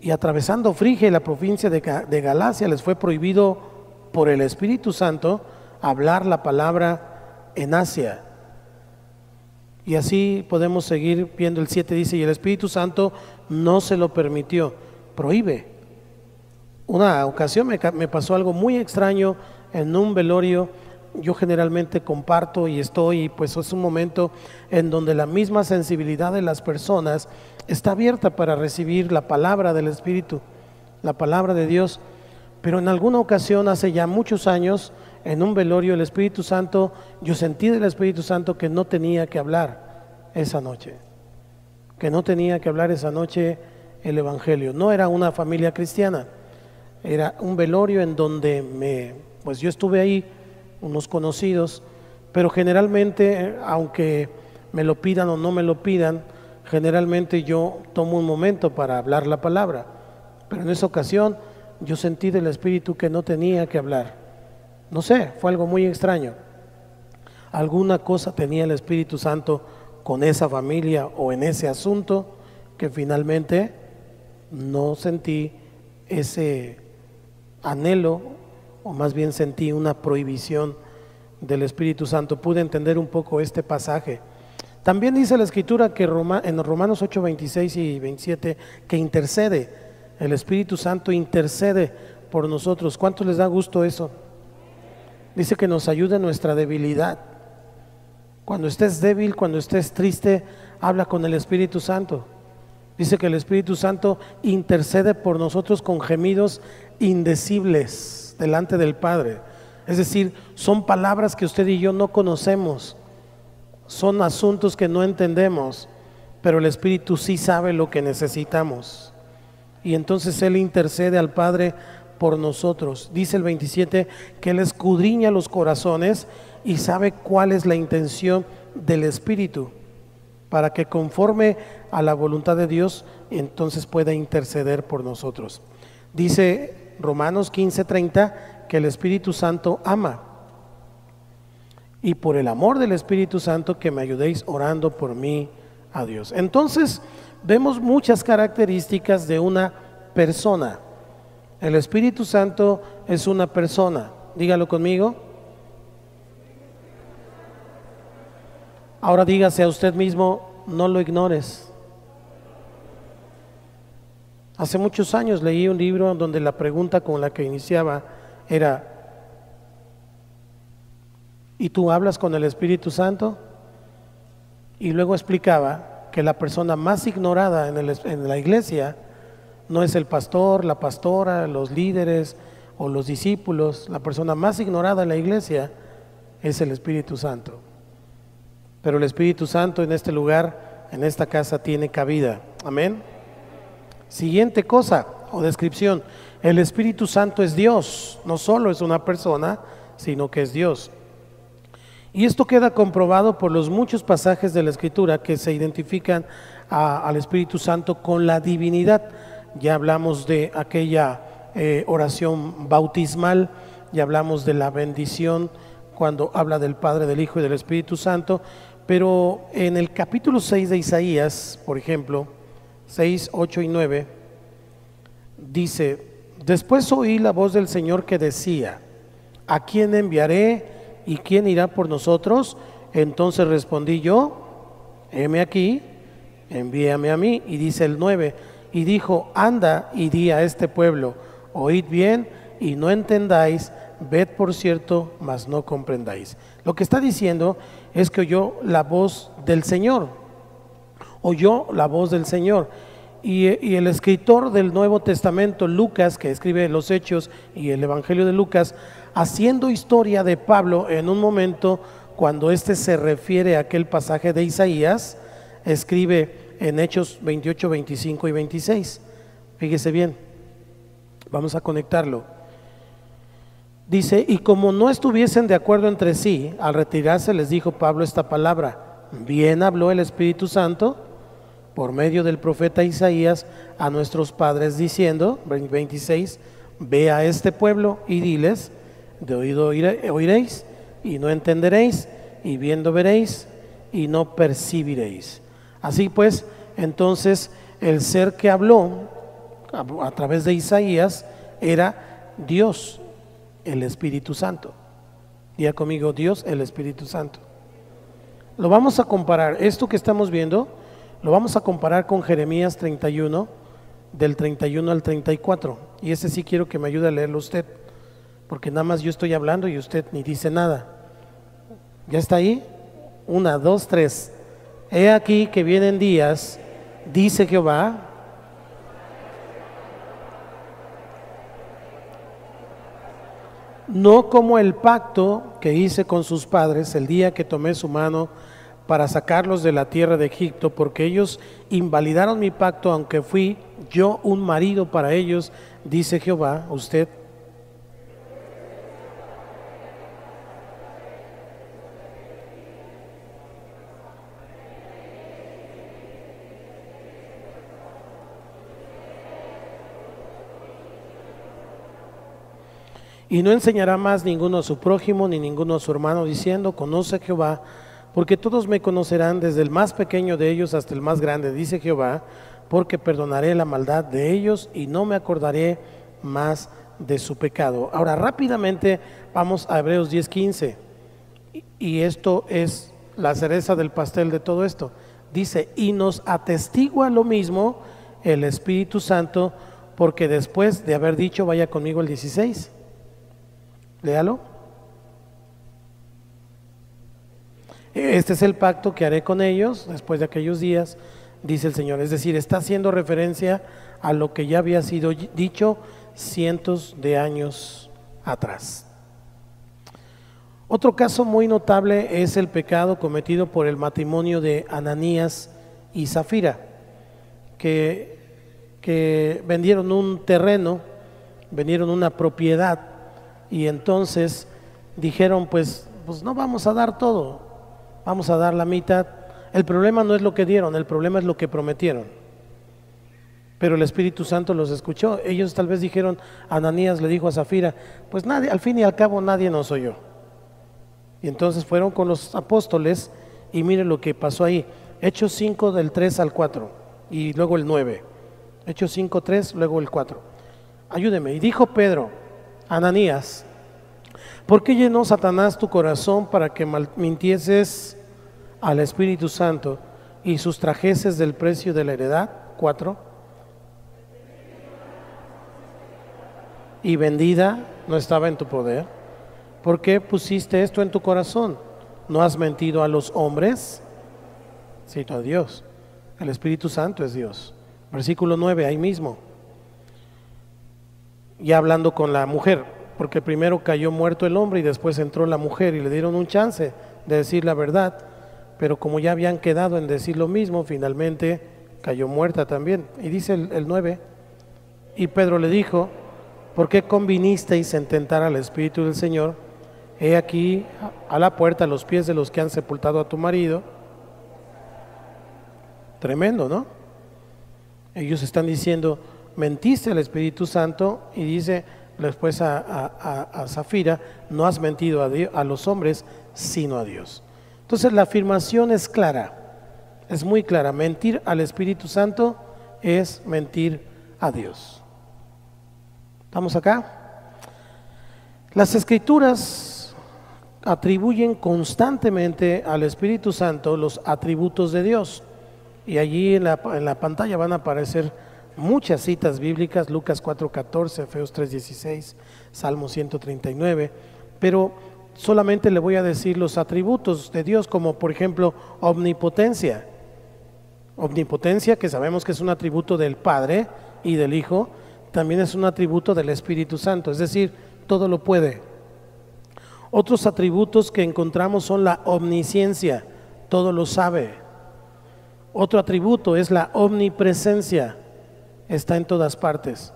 y atravesando Frigia y la provincia de Galacia les fue prohibido por el Espíritu Santo hablar la palabra en Asia. Y así podemos seguir viendo. El 7 dice: y el Espíritu Santo no se lo permitió, prohíbe. Una ocasión me pasó algo muy extraño en un velorio. Yo generalmente comparto y estoy, pues es un momento en donde la misma sensibilidad de las personas está abierta para recibir la palabra del Espíritu, la palabra de Dios. Pero en alguna ocasión, hace ya muchos años, en un velorio, el Espíritu Santo, yo sentí del Espíritu Santo que no tenía que hablar esa noche, que no tenía que hablar esa noche el Evangelio. No era una familia cristiana, era un velorio en donde pues yo estuve ahí, unos conocidos, pero generalmente, aunque me lo pidan o no me lo pidan, generalmente yo tomo un momento para hablar la palabra. Pero en esa ocasión yo sentí del Espíritu que no tenía que hablar. No sé, fue algo muy extraño. Alguna cosa tenía el Espíritu Santo con esa familia o en ese asunto, que finalmente no sentí ese anhelo, o más bien sentí una prohibición del Espíritu Santo. Pude entender un poco este pasaje. También dice la Escritura que en Romanos 8, 26 y 27 que intercede, el Espíritu Santo intercede por nosotros. ¿Cuántos les da gusto eso? Dice que nos ayuda en nuestra debilidad. Cuando estés débil, cuando estés triste, habla con el Espíritu Santo. Dice que el Espíritu Santo intercede por nosotros con gemidos indecibles delante del Padre. Es decir, son palabras que usted y yo no conocemos, son asuntos que no entendemos, pero el Espíritu sí sabe lo que necesitamos. Y entonces Él intercede al Padre por nosotros. Dice el 27 que Él escudriña los corazones y sabe cuál es la intención del Espíritu, para que conforme a la voluntad de Dios, entonces pueda interceder por nosotros. Dice Romanos 15:30 que el Espíritu Santo ama, y por el amor del Espíritu Santo que me ayudéis orando por mí a Dios. Entonces vemos muchas características de una persona. El Espíritu Santo es una persona. Dígalo conmigo. Ahora dígase a usted mismo: no lo ignores. Hace muchos años leí un libro donde la pregunta con la que iniciaba era: ¿y tú hablas con el Espíritu Santo? Y luego explicaba que la persona más ignorada en la iglesia no es el pastor, la pastora, los líderes o los discípulos. La persona más ignorada en la iglesia es el Espíritu Santo. Pero el Espíritu Santo en este lugar, en esta casa, tiene cabida. Amén. Siguiente cosa o descripción: el Espíritu Santo es Dios, no solo es una persona, sino que es Dios. Y esto queda comprobado por los muchos pasajes de la Escritura que se identifican al Espíritu Santo con la divinidad. Ya hablamos de aquella oración bautismal, ya hablamos de la bendición cuando habla del Padre, del Hijo y del Espíritu Santo, pero en el capítulo 6 de Isaías, por ejemplo, 6, 8 y 9, dice: después oí la voz del Señor que decía: ¿a quién enviaré y quién irá por nosotros? Entonces respondí yo: heme aquí, envíame a mí. Y dice el 9: y dijo: anda y di a este pueblo, oíd bien y no entendáis, ved por cierto, mas no comprendáis. Lo que está diciendo es que oyó la voz del Señor, oyó la voz del Señor. Y el escritor del Nuevo Testamento, Lucas, que escribe los Hechos y el Evangelio de Lucas, haciendo historia de Pablo en un momento cuando éste se refiere a aquel pasaje de Isaías, escribe en Hechos 28, 25 y 26. Fíjese bien, vamos a conectarlo. Dice: y como no estuviesen de acuerdo entre sí, al retirarse les dijo Pablo esta palabra: bien habló el Espíritu Santo por medio del profeta Isaías a nuestros padres diciendo, 26, ve a este pueblo y diles: de oído oiréis y no entenderéis, y viendo veréis y no percibiréis. Así pues, entonces el ser que habló a través de Isaías era Dios, el Espíritu Santo. Diga conmigo: Dios, el Espíritu Santo. Lo vamos a comparar, esto que estamos viendo lo vamos a comparar con Jeremías 31, del 31 al 34. Y ese sí quiero que me ayude a leerlo usted, porque nada más yo estoy hablando y usted ni dice nada. ¿Ya está ahí? 1, 2, 3. He aquí que vienen días, dice Jehová, no como el pacto que hice con sus padres el día que tomé su mano para sacarlos de la tierra de Egipto, porque ellos invalidaron mi pacto, aunque fui yo un marido para ellos, dice Jehová. Usted. Y no enseñará más ninguno a su prójimo ni ninguno a su hermano, diciendo: conoce Jehová, porque todos me conocerán, desde el más pequeño de ellos hasta el más grande, dice Jehová, porque perdonaré la maldad de ellos y no me acordaré más de su pecado. Ahora rápidamente vamos a Hebreos 10:15, y esto es la cereza del pastel de todo esto. Dice: y nos atestigua lo mismo el Espíritu Santo, porque después de haber dicho, vaya conmigo el 16, léalo. Este es el pacto que haré con ellos después de aquellos días, dice el Señor. Es decir, está haciendo referencia a lo que ya había sido dicho cientos de años atrás. Otro caso muy notable es el pecado cometido por el matrimonio de Ananías y Zafira, que vendieron un terreno, vendieron una propiedad, y entonces dijeron: pues no vamos a dar todo, vamos a dar la mitad. El problema no es lo que dieron, el problema es lo que prometieron. Pero el Espíritu Santo los escuchó. Ellos tal vez dijeron, Ananías le dijo a Zafira: pues nadie, al fin y al cabo nadie nos oyó. Y entonces fueron con los apóstoles, y miren lo que pasó ahí. Hechos 5 del 3 al 4 y luego el 9. Hechos 5, 3, luego el 4. Ayúdeme. Y dijo Pedro: Ananías, ¿por qué llenó Satanás tu corazón para que mintieses al Espíritu Santo y sustrajeses del precio de la heredad? 4. Y vendida no estaba en tu poder. ¿Por qué pusiste esto en tu corazón? ¿No has mentido a los hombres? sino a Dios. El Espíritu Santo es Dios. Versículo 9, ahí mismo. Ya hablando con la mujer, porque primero cayó muerto el hombre y después entró la mujer y le dieron un chance de decir la verdad, pero como ya habían quedado en decir lo mismo, finalmente cayó muerta también. Y dice el 9, y Pedro le dijo: ¿por qué convinisteis en tentar al Espíritu del Señor? He aquí a la puerta los pies de los que han sepultado a tu marido. Tremendo, ¿no? Ellos están diciendo: mentiste al Espíritu Santo, y dice después a Zafira: no has mentido a los hombres, sino a Dios. Entonces la afirmación es clara, es muy clara. Mentir al Espíritu Santo es mentir a Dios. ¿Estamos acá? Las Escrituras atribuyen constantemente al Espíritu Santo los atributos de Dios, y allí en la pantalla van a aparecer muchas citas bíblicas: Lucas 4:14, Efesios 3:16, Salmo 139, pero solamente le voy a decir los atributos de Dios, como por ejemplo omnipotencia. Omnipotencia, que sabemos que es un atributo del Padre y del Hijo, también es un atributo del Espíritu Santo, es decir, todo lo puede. Otros atributos que encontramos son la omnisciencia, todo lo sabe. Otro atributo es la omnipresencia, está en todas partes.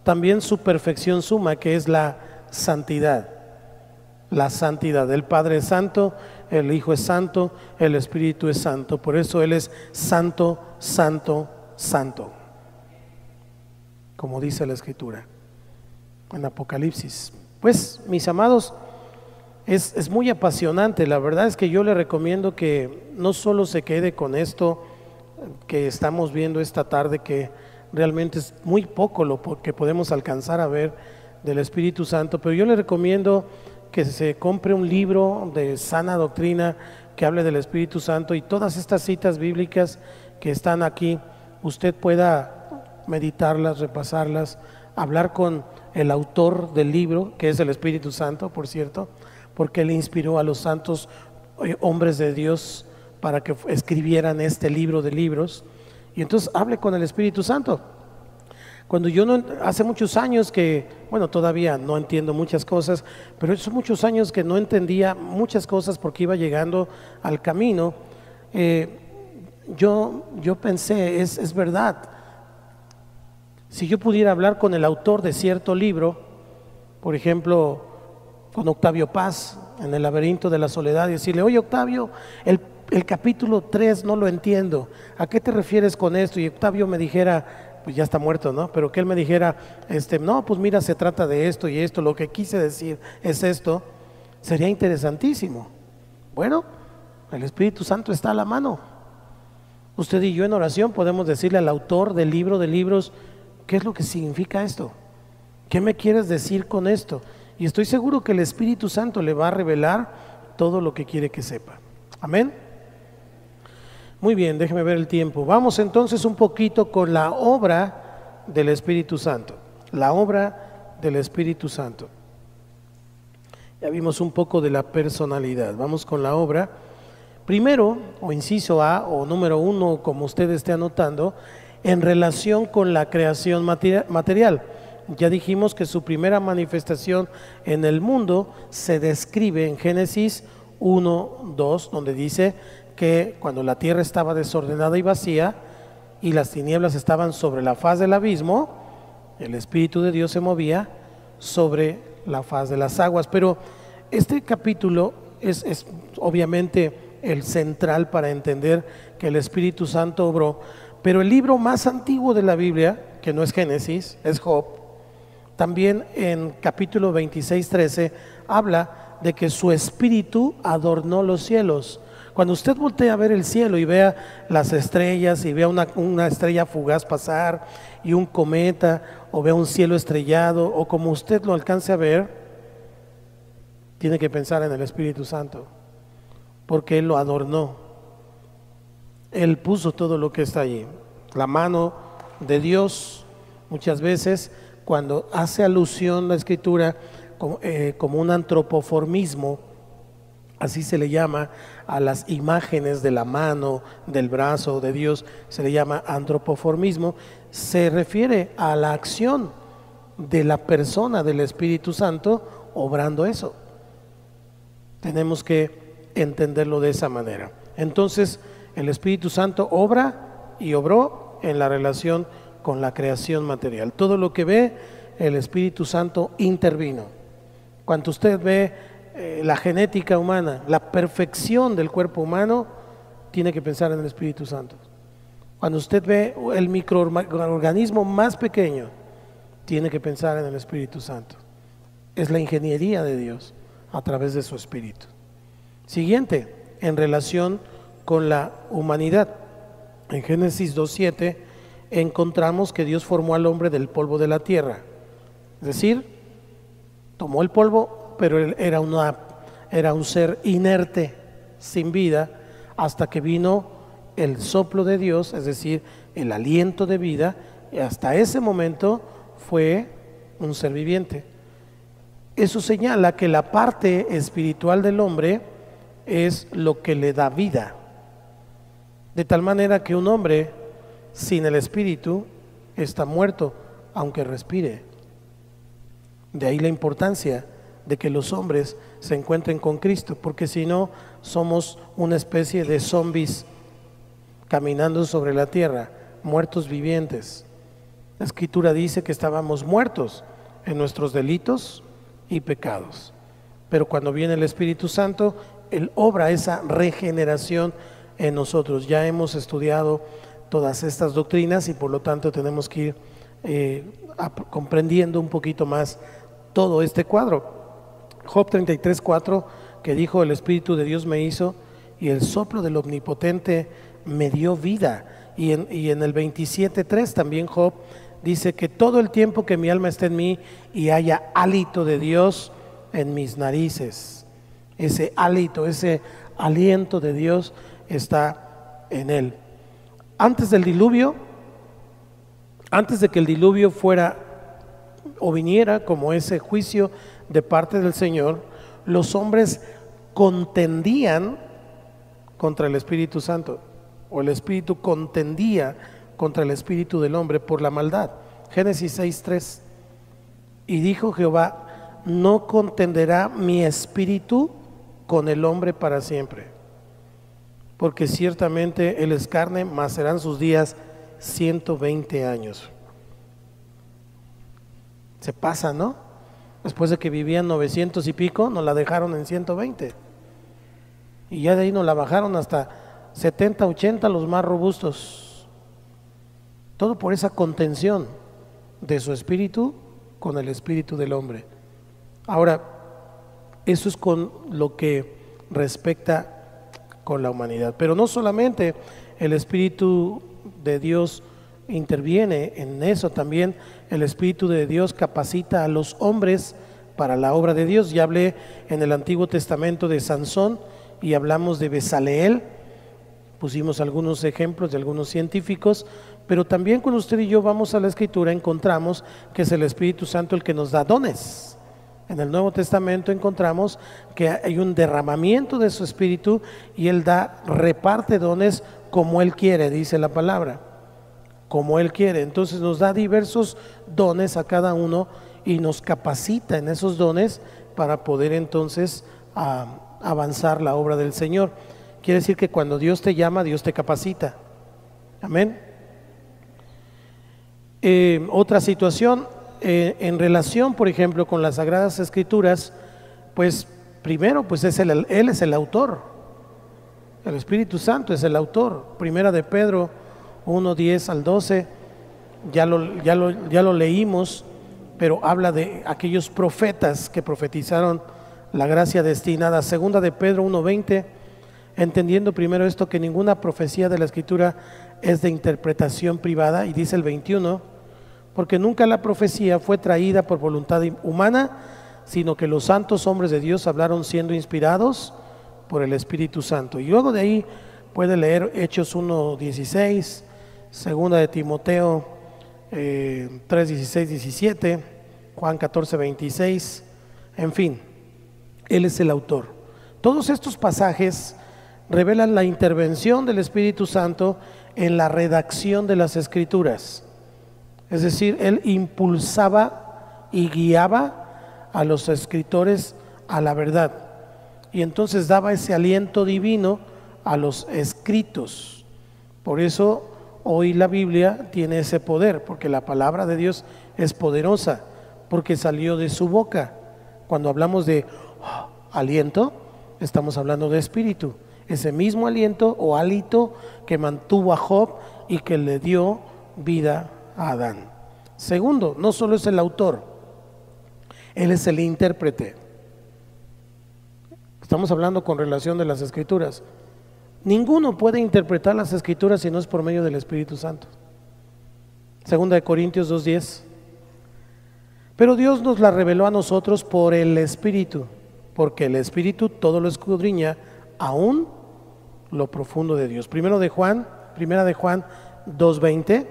También su perfección suma, que es la santidad. La santidad, el Padre es santo, el Hijo es santo, el Espíritu es santo. Por eso Él es santo, santo, santo, como dice la Escritura en Apocalipsis. Pues, mis amados, es muy apasionante. La verdad es que yo le recomiendo que no solo se quede con esto que estamos viendo esta tarde, que realmente es muy poco lo que podemos alcanzar a ver del Espíritu Santo, pero yo le recomiendo que se compre un libro de sana doctrina que hable del Espíritu Santo, y todas estas citas bíblicas que están aquí, usted pueda meditarlas, repasarlas, hablar con el autor del libro, que es el Espíritu Santo, por cierto, porque él inspiró a los santos hombres de Dios para que escribieran este libro de libros. Y entonces hable con el Espíritu Santo. Cuando yo hace muchos años que, bueno, todavía no entiendo muchas cosas, pero son muchos años que no entendía muchas cosas porque iba llegando al camino, yo pensé, es verdad, si yo pudiera hablar con el autor de cierto libro, por ejemplo, con Octavio Paz, en El laberinto de la soledad, y decirle: oye, Octavio, el capítulo 3 no lo entiendo, ¿a qué te refieres con esto? Y Octavio me dijera, pues ya está muerto, ¿no? Pero que él me dijera, no, pues mira, se trata de esto y esto, lo que quise decir es esto, sería interesantísimo. Bueno, el Espíritu Santo está a la mano. Usted y yo en oración podemos decirle al autor del libro de libros: ¿qué es lo que significa esto? ¿Qué me quieres decir con esto? Y estoy seguro que el Espíritu Santo le va a revelar todo lo que quiere que sepa. Amén. Muy bien, déjeme ver el tiempo. Vamos entonces un poquito con la obra del Espíritu Santo. La obra del Espíritu Santo. Ya vimos un poco de la personalidad. Vamos con la obra. Primero, o inciso A, o número 1, como usted esté anotando, en relación con la creación material. Ya dijimos que su primera manifestación en el mundo se describe en Génesis 1:2, donde dice que cuando la tierra estaba desordenada y vacía y las tinieblas estaban sobre la faz del abismo, el Espíritu de Dios se movía sobre la faz de las aguas. Pero este capítulo es obviamente el central para entender que el Espíritu Santo obró. Pero el libro más antiguo de la Biblia, que no es Génesis, es Job, también en capítulo 26:13 habla de que su Espíritu adornó los cielos. Cuando usted voltea a ver el cielo y vea las estrellas y vea una estrella fugaz pasar y un cometa, o vea un cielo estrellado, o como usted lo alcance a ver, tiene que pensar en el Espíritu Santo, porque Él lo adornó. Él puso todo lo que está allí. La mano de Dios, muchas veces cuando hace alusión la Escritura como un antropoformismo, Así se le llama a las imágenes de la mano, del brazo de Dios, se le llama antropoformismo. Se refiere a la acción de la persona del Espíritu Santo obrando eso. Tenemos que entenderlo de esa manera. Entonces, el Espíritu Santo obra y obró en la relación con la creación material. Todo lo que ve, el Espíritu Santo intervino. Cuando usted ve la genética humana, la perfección del cuerpo humano, tiene que pensar en el Espíritu Santo. Cuando usted ve el microorganismo más pequeño, tiene que pensar en el Espíritu Santo. Es la ingeniería de Dios a través de su Espíritu. Siguiente, en relación con la humanidad. En Génesis 2:7 encontramos que Dios formó al hombre del polvo de la tierra. Es decir, tomó el polvo, pero él era un ser inerte, sin vida, hasta que vino el soplo de Dios, es decir, el aliento de vida, y hasta ese momento fue un ser viviente. Eso señala que la parte espiritual del hombre es lo que le da vida, de tal manera que un hombre sin el espíritu está muerto, aunque respire. De ahí la importancia de que los hombres se encuentren con Cristo, porque si no, somos una especie de zombies caminando sobre la tierra, muertos vivientes. La Escritura dice que estábamos muertos en nuestros delitos y pecados, pero cuando viene el Espíritu Santo, Él obra esa regeneración en nosotros. Ya hemos estudiado todas estas doctrinas y por lo tanto tenemos que ir comprendiendo un poquito más todo este cuadro. Job 33:4, que dijo: el Espíritu de Dios me hizo y el soplo del Omnipotente me dio vida. Y en el 27:3 también Job dice que todo el tiempo que mi alma esté en mí y haya hálito de Dios en mis narices, ese hálito, ese aliento de Dios está en él. Antes del diluvio, antes de que el diluvio fuera o viniera como ese juicio de parte del Señor, los hombres contendían contra el Espíritu Santo, o el Espíritu contendía contra el espíritu del hombre por la maldad. Génesis 6:3. Y dijo Jehová: no contenderá mi espíritu con el hombre para siempre, porque ciertamente él es carne, mas serán sus días 120 años. Se pasa, ¿no? Después de que vivían 900 y pico, nos la dejaron en 120. Y ya de ahí nos la bajaron hasta 70, 80 los más robustos. Todo por esa contención de su espíritu con el espíritu del hombre. Ahora, eso es con lo que respecta con la humanidad. Pero no solamente el Espíritu de Dios interviene en eso, también el Espíritu de Dios capacita a los hombres para la obra de Dios. Ya hablé en el Antiguo Testamento de Sansón y hablamos de Besaleel, pusimos algunos ejemplos de algunos científicos, pero también cuando usted y yo vamos a la Escritura encontramos que es el Espíritu Santo el que nos da dones. En el Nuevo Testamento encontramos que hay un derramamiento de su Espíritu y Él reparte dones como Él quiere, dice la palabra, como Él quiere. Entonces nos da diversos dones a cada uno y nos capacita en esos dones para poder entonces avanzar la obra del Señor. Quiere decir que cuando Dios te llama, Dios te capacita. Amén. Otra situación en relación, por ejemplo, con las Sagradas Escrituras, pues primero, pues Él es el autor. El Espíritu Santo es el autor. Primera de Pedro 1:10 al 12, ya lo leímos, pero habla de aquellos profetas que profetizaron la gracia destinada. Segunda de Pedro 1:20, entendiendo primero esto, que ninguna profecía de la Escritura es de interpretación privada, y dice el 21, porque nunca la profecía fue traída por voluntad humana, sino que los santos hombres de Dios hablaron siendo inspirados por el Espíritu Santo. Y luego de ahí puede leer Hechos 1:16, segunda de Timoteo 3:16, 17, Juan 14:26, en fin, Él es el autor. Todos estos pasajes revelan la intervención del Espíritu Santo en la redacción de las Escrituras. Es decir, Él impulsaba y guiaba a los escritores a la verdad. Y entonces daba ese aliento divino a los escritos. Por eso hoy la Biblia tiene ese poder, porque la palabra de Dios es poderosa, porque salió de su boca. Cuando hablamos de aliento, estamos hablando de espíritu. Ese mismo aliento o hálito que mantuvo a Job y que le dio vida a Adán. Segundo, no solo es el autor, él es el intérprete. Estamos hablando con relación de las Escrituras. Ninguno puede interpretar las Escrituras si no es por medio del Espíritu Santo. Segunda de Corintios 2:10. Pero Dios nos la reveló a nosotros por el Espíritu, porque el Espíritu todo lo escudriña, aún lo profundo de Dios. Primera de Juan 2:20.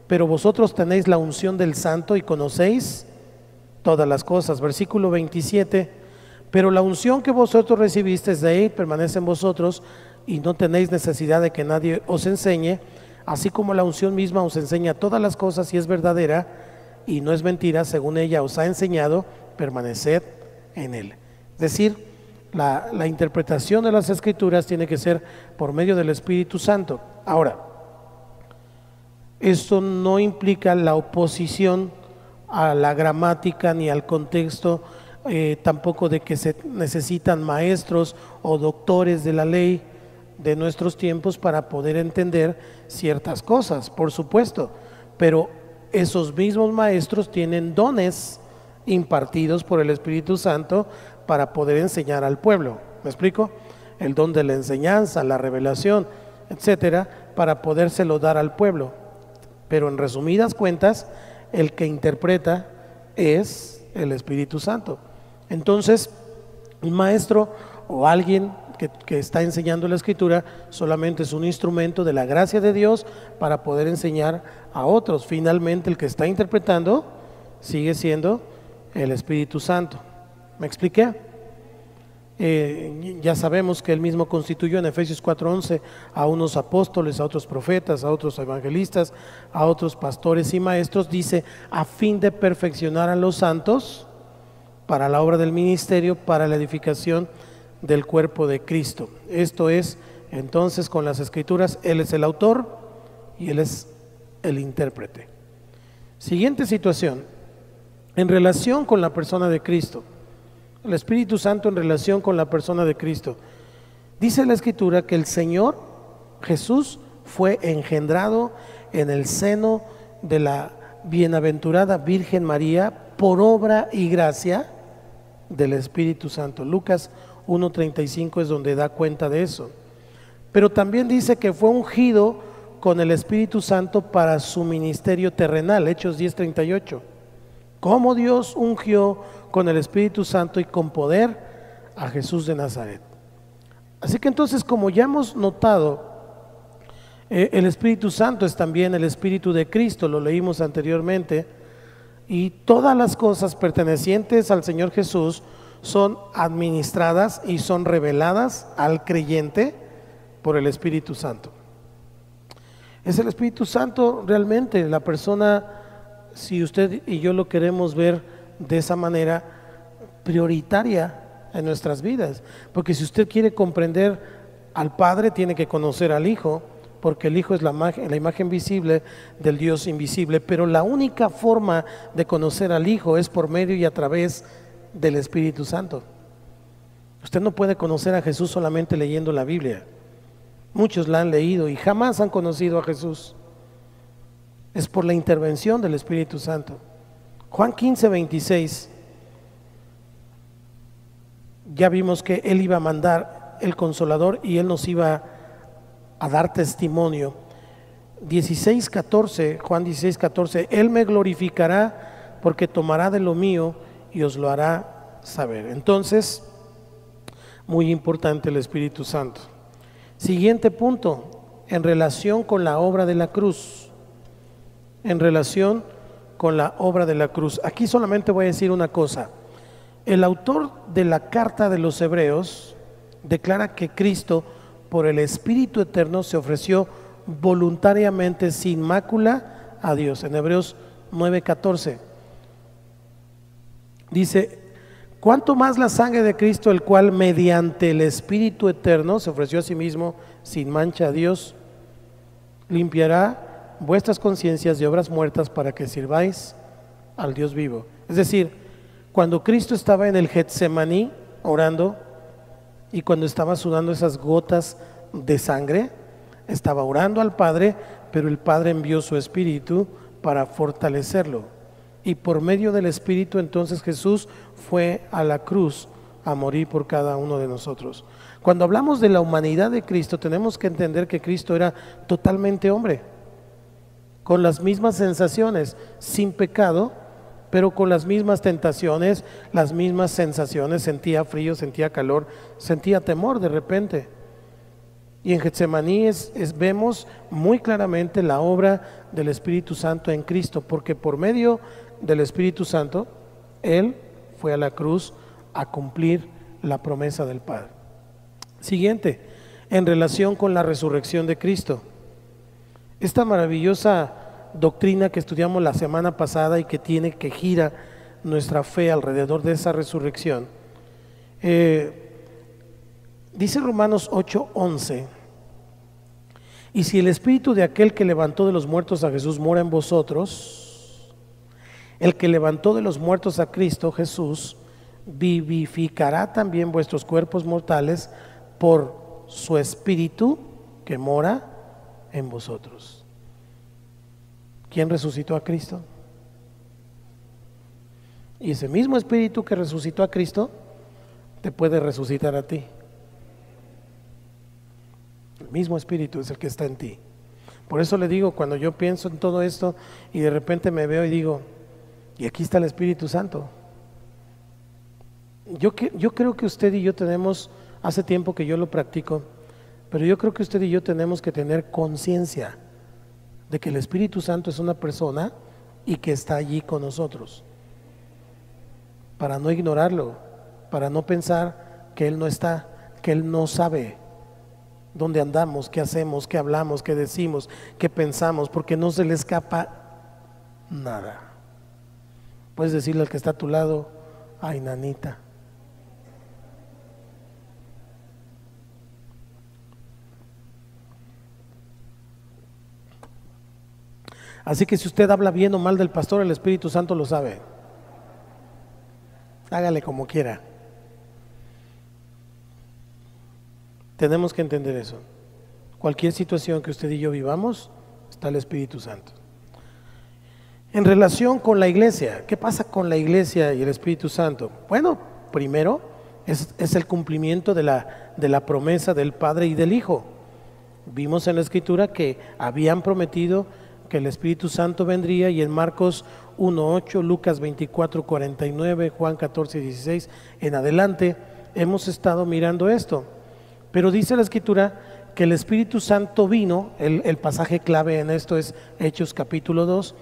Pero vosotros tenéis la unción del Santo y conocéis todas las cosas. Versículo 27. Pero la unción que vosotros recibisteis de Él permanece en vosotros, y no tenéis necesidad de que nadie os enseñe, así como la unción misma os enseña todas las cosas y es verdadera y no es mentira, según ella os ha enseñado, permaneced en Él. Es decir, la interpretación de las Escrituras tiene que ser por medio del Espíritu Santo. Ahora, esto no implica la oposición a la gramática ni al contexto, tampoco de que se necesitan maestros o doctores de la ley de nuestros tiempos para poder entender ciertas cosas, por supuesto, pero esos mismos maestros tienen dones impartidos por el Espíritu Santo para poder enseñar al pueblo. ¿Me explico? El don de la enseñanza, la revelación, etcétera, para podérselo dar al pueblo. Pero en resumidas cuentas, el que interpreta es el Espíritu Santo. Entonces, un maestro o alguien que está enseñando la Escritura solamente es un instrumento de la gracia de Dios para poder enseñar a otros. Finalmente, el que está interpretando sigue siendo el Espíritu Santo. ¿Me expliqué? Ya sabemos que Él mismo constituyó en Efesios 4:11 a unos apóstoles, a otros profetas, a otros evangelistas, a otros pastores y maestros, dice, a fin de perfeccionar a los santos para la obra del ministerio, para la edificación del cuerpo de Cristo. Esto es, entonces, con las Escrituras, Él es el autor y Él es el intérprete. Siguiente situación, en relación con la persona de Cristo. El Espíritu Santo en relación con la persona de Cristo. Dice la Escritura que el Señor Jesús fue engendrado en el seno de la bienaventurada Virgen María por obra y gracia del Espíritu Santo. Lucas 1:35 es donde da cuenta de eso. Pero también dice que fue ungido con el Espíritu Santo para su ministerio terrenal. Hechos 10:38. Cómo Dios ungió con el Espíritu Santo y con poder a Jesús de Nazaret. Así que entonces, como ya hemos notado, el Espíritu Santo es también el Espíritu de Cristo, lo leímos anteriormente, y todas las cosas pertenecientes al Señor Jesús son administradas y son reveladas al creyente por el Espíritu Santo. Es el Espíritu Santo realmente la persona, si usted y yo lo queremos ver de esa manera, prioritaria en nuestras vidas, porque si usted quiere comprender al Padre, tiene que conocer al Hijo, porque el Hijo es la imagen visible del Dios invisible, pero la única forma de conocer al Hijo es por medio y a través del Espíritu Santo. Usted no puede conocer a Jesús solamente leyendo la Biblia. Muchos la han leído y jamás han conocido a Jesús. Es por la intervención del Espíritu Santo. Juan 15:26. Ya vimos que Él iba a mandar el Consolador y Él nos iba a dar testimonio. 16:14, Juan 16:14, Él me glorificará porque tomará de lo mío y os lo hará saber. Entonces, muy importante el Espíritu Santo. Siguiente punto, en relación con la obra de la cruz. En relación con la obra de la cruz. Aquí solamente voy a decir una cosa. El autor de la carta de los Hebreos declara que Cristo, por el Espíritu Eterno, se ofreció voluntariamente sin mácula a Dios. En Hebreos 9:14 dice: cuánto más la sangre de Cristo, el cual mediante el Espíritu Eterno se ofreció a sí mismo sin mancha a Dios, limpiará vuestras conciencias de obras muertas para que sirváis al Dios vivo. Es decir, cuando Cristo estaba en el Getsemaní orando, y cuando estaba sudando esas gotas de sangre, estaba orando al Padre, pero el Padre envió su Espíritu para fortalecerlo, y por medio del Espíritu entonces Jesús fue a la cruz a morir por cada uno de nosotros. Cuando hablamos de la humanidad de Cristo, tenemos que entender que Cristo era totalmente hombre, con las mismas sensaciones, sin pecado, pero con las mismas tentaciones, las mismas sensaciones. Sentía frío, sentía calor, sentía temor de repente. Y en Getsemaní vemos muy claramente la obra del Espíritu Santo en Cristo, porque por medio del Espíritu Santo Él fue a la cruz a cumplir la promesa del Padre. Siguiente, en relación con la resurrección de Cristo, esta maravillosa doctrina que estudiamos la semana pasada y que gira nuestra fe alrededor de esa resurrección. Dice Romanos 8:11: y si el espíritu de aquel que levantó de los muertos a Jesús mora en vosotros, el que levantó de los muertos a Cristo Jesús vivificará también vuestros cuerpos mortales por su espíritu que mora en vosotros. ¿Quién resucitó a Cristo? Y ese mismo espíritu que resucitó a Cristo te puede resucitar a ti. El mismo espíritu es el que está en ti. Por eso le digo, cuando yo pienso en todo esto y de repente me veo y digo, y aquí está el Espíritu Santo. Yo creo que usted y yo tenemos, hace tiempo que yo lo practico, pero yo creo que usted y yo tenemos que tener conciencia de que el Espíritu Santo es una persona y que está allí con nosotros, para no ignorarlo, para no pensar que Él no está, que Él no sabe dónde andamos, qué hacemos, qué hablamos, qué decimos, qué pensamos, porque no se le escapa nada. Puedes decirle al que está a tu lado: ay, nanita. Así que si usted habla bien o mal del pastor, el Espíritu Santo lo sabe. Hágale como quiera. Tenemos que entender eso. Cualquier situación que usted y yo vivamos, está el Espíritu Santo. En relación con la iglesia, ¿qué pasa con la iglesia y el Espíritu Santo? Bueno, primero es el cumplimiento de la promesa del Padre y del Hijo. Vimos en la Escritura que habían prometido que el Espíritu Santo vendría, y en Marcos 1:8, Lucas 24:49, Juan 14:16 en adelante hemos estado mirando esto. Pero dice la Escritura que el Espíritu Santo vino, el pasaje clave en esto es Hechos capítulo 2,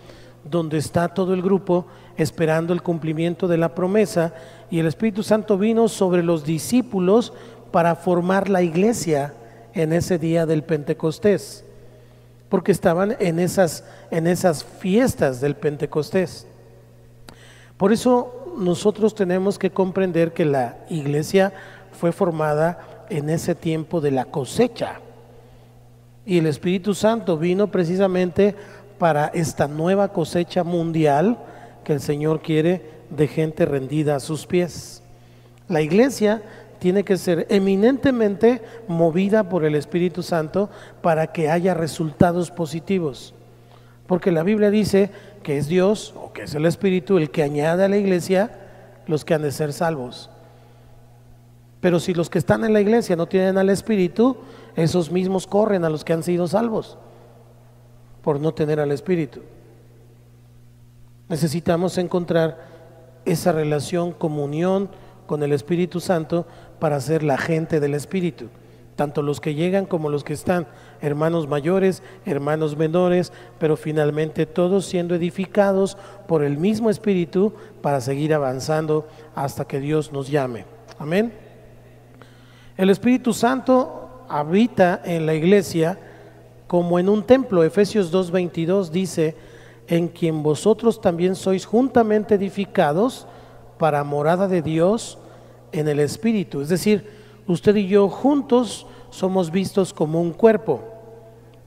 donde está todo el grupo esperando el cumplimiento de la promesa, y el Espíritu Santo vino sobre los discípulos para formar la iglesia en ese día del Pentecostés, porque estaban en esas fiestas del Pentecostés. Por eso nosotros tenemos que comprender que la iglesia fue formada en ese tiempo de la cosecha, y el Espíritu Santo vino precisamente para esta nueva cosecha mundial que el Señor quiere de gente rendida a sus pies. La iglesia tiene que ser eminentemente movida por el Espíritu Santo para que haya resultados positivos, porque la Biblia dice que es Dios, o que es el Espíritu, el que añade a la iglesia los que han de ser salvos. Pero si los que están en la iglesia no tienen al Espíritu, esos mismos corren a los que han sido salvos por no tener al Espíritu. Necesitamos encontrar esa relación, comunión con el Espíritu Santo para ser la gente del Espíritu, tanto los que llegan como los que están, hermanos mayores, hermanos menores, pero finalmente todos siendo edificados por el mismo Espíritu para seguir avanzando hasta que Dios nos llame. Amén. El Espíritu Santo habita en la iglesia como en un templo. Efesios 2:22 dice: en quien vosotros también sois juntamente edificados para morada de Dios en el Espíritu. Es decir, usted y yo juntos somos vistos como un cuerpo.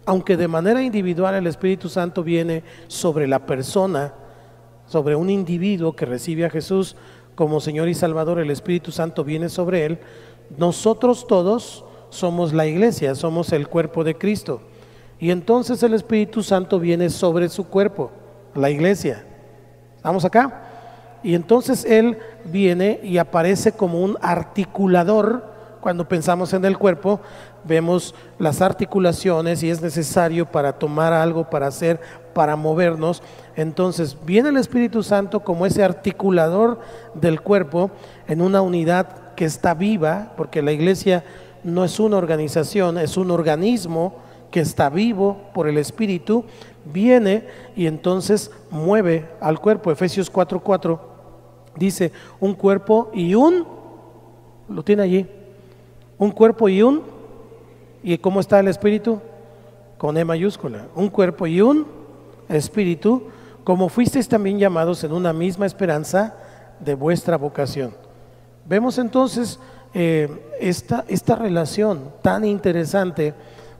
Aunque de manera individual el Espíritu Santo viene sobre la persona, sobre un individuo que recibe a Jesús como Señor y Salvador, el Espíritu Santo viene sobre él. Nosotros todos somos la iglesia, somos el cuerpo de Cristo. Y entonces el Espíritu Santo viene sobre su cuerpo, la iglesia. ¿Estamos acá? Y entonces Él viene y aparece como un articulador. Cuando pensamos en el cuerpo, vemos las articulaciones y es necesario para tomar algo, para hacer, para movernos. Entonces viene el Espíritu Santo como ese articulador del cuerpo en una unidad que está viva, porque la iglesia no es una organización, es un organismo que está vivo por el Espíritu. Viene y entonces mueve al cuerpo. Efesios 4:4 dice: un cuerpo y lo tiene allí, un cuerpo ¿y cómo está el Espíritu? Con E mayúscula. Un cuerpo y un Espíritu, como fuisteis también llamados en una misma esperanza de vuestra vocación. Vemos entonces esta relación tan interesante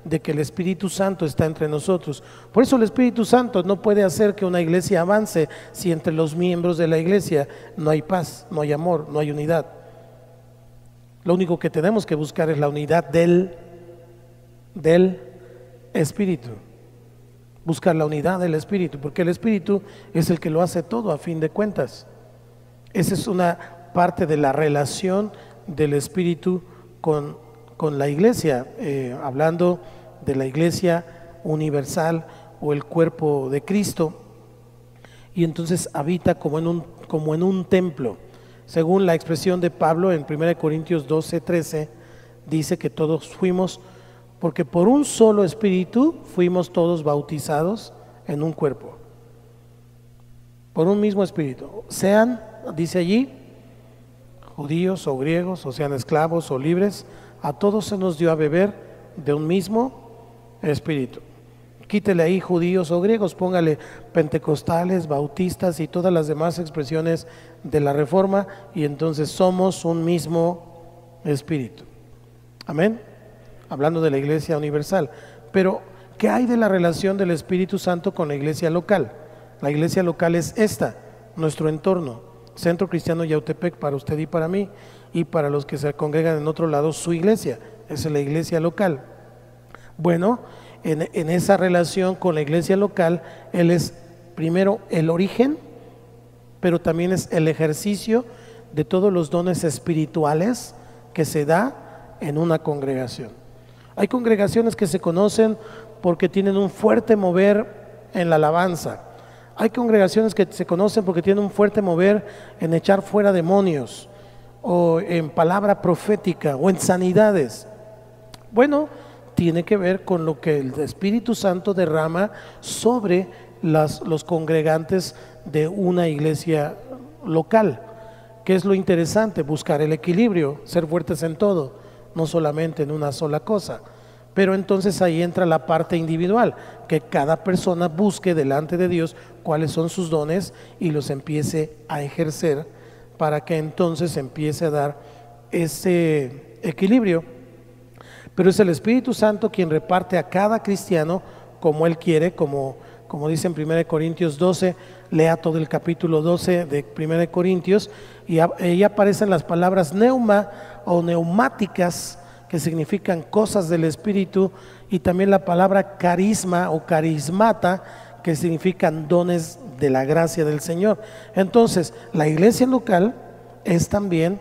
de que el Espíritu Santo está entre nosotros. Por eso el Espíritu Santo no puede hacer que una iglesia avance si entre los miembros de la iglesia no hay paz, no hay amor, no hay unidad. Lo único que tenemos que buscar es la unidad del Espíritu. Buscar la unidad del Espíritu, porque el Espíritu es el que lo hace todo a fin de cuentas. Esa es una parte de la relación del Espíritu con la iglesia, hablando de la iglesia universal o el cuerpo de Cristo. Y entonces habita como en un templo. Según la expresión de Pablo en 1 Corintios 12:13, dice que todos fuimos, porque por un solo Espíritu fuimos todos bautizados en un cuerpo, por un mismo Espíritu. Sean, dice allí, judíos o griegos, o sean esclavos o libres, a todos se nos dio a beber de un mismo Espíritu. Quítele ahí judíos o griegos, póngale pentecostales, bautistas y todas las demás expresiones de la Reforma, y entonces somos un mismo Espíritu. Amén. Hablando de la iglesia universal. Pero, ¿qué hay de la relación del Espíritu Santo con la iglesia local? La iglesia local es esta, nuestro entorno, Centro Cristiano Yautepec, para usted y para mí, y para los que se congregan en otro lado, su iglesia, esa es la iglesia local. Bueno, en esa relación con la iglesia local, Él es primero el origen, pero también es el ejercicio de todos los dones espirituales que se da en una congregación. Hay congregaciones que se conocen porque tienen un fuerte mover en la alabanza. Hay congregaciones que se conocen porque tienen un fuerte mover en echar fuera demonios, o en palabra profética, o en sanidades. Bueno, tiene que ver con lo que el Espíritu Santo derrama sobre los congregantes de una iglesia local. ¿Qué es lo interesante? Buscar el equilibrio, ser fuertes en todo, no solamente en una sola cosa. Pero entonces ahí entra la parte individual, que cada persona busque delante de Dios cuáles son sus dones y los empiece a ejercer, para que entonces empiece a dar ese equilibrio. Pero es el Espíritu Santo quien reparte a cada cristiano como Él quiere, como dice en 1 Corintios 12, lea todo el capítulo 12 de 1 Corintios, y ahí aparecen las palabras neuma o neumáticas, que significan cosas del Espíritu, y también la palabra carisma o carismata, que significan dones de la gracia del Señor. Entonces, la iglesia local es también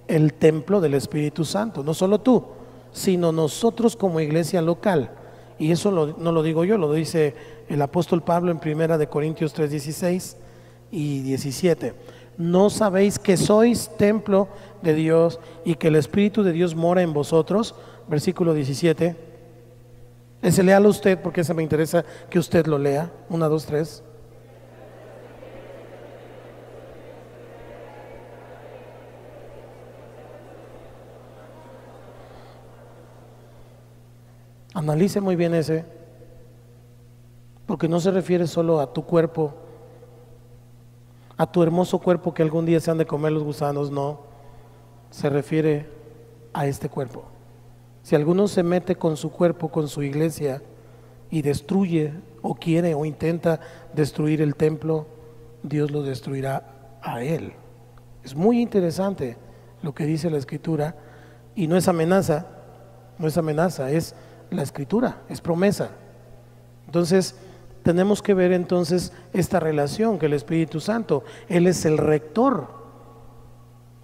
el templo del Espíritu Santo, no solo tú, sino nosotros como iglesia local. Y eso no lo digo yo, lo dice el apóstol Pablo en 1 Corintios 3:16 y 17. ¿No sabéis que sois templo de Dios y que el Espíritu de Dios mora en vosotros? Versículo 17. Ese léalo usted, porque ese me interesa que usted lo lea. 1, 2, 3. Analice muy bien ese, porque no se refiere solo a tu cuerpo, a tu hermoso cuerpo que algún día se han de comer los gusanos, no, se refiere a este cuerpo. Si alguno se mete con su cuerpo, con su iglesia, y destruye o quiere o intenta destruir el templo, Dios lo destruirá a él. Es muy interesante lo que dice la Escritura, y no es amenaza, no es amenaza, es la Escritura, es promesa. Entonces tenemos que ver entonces esta relación que el Espíritu Santo, Él es el rector,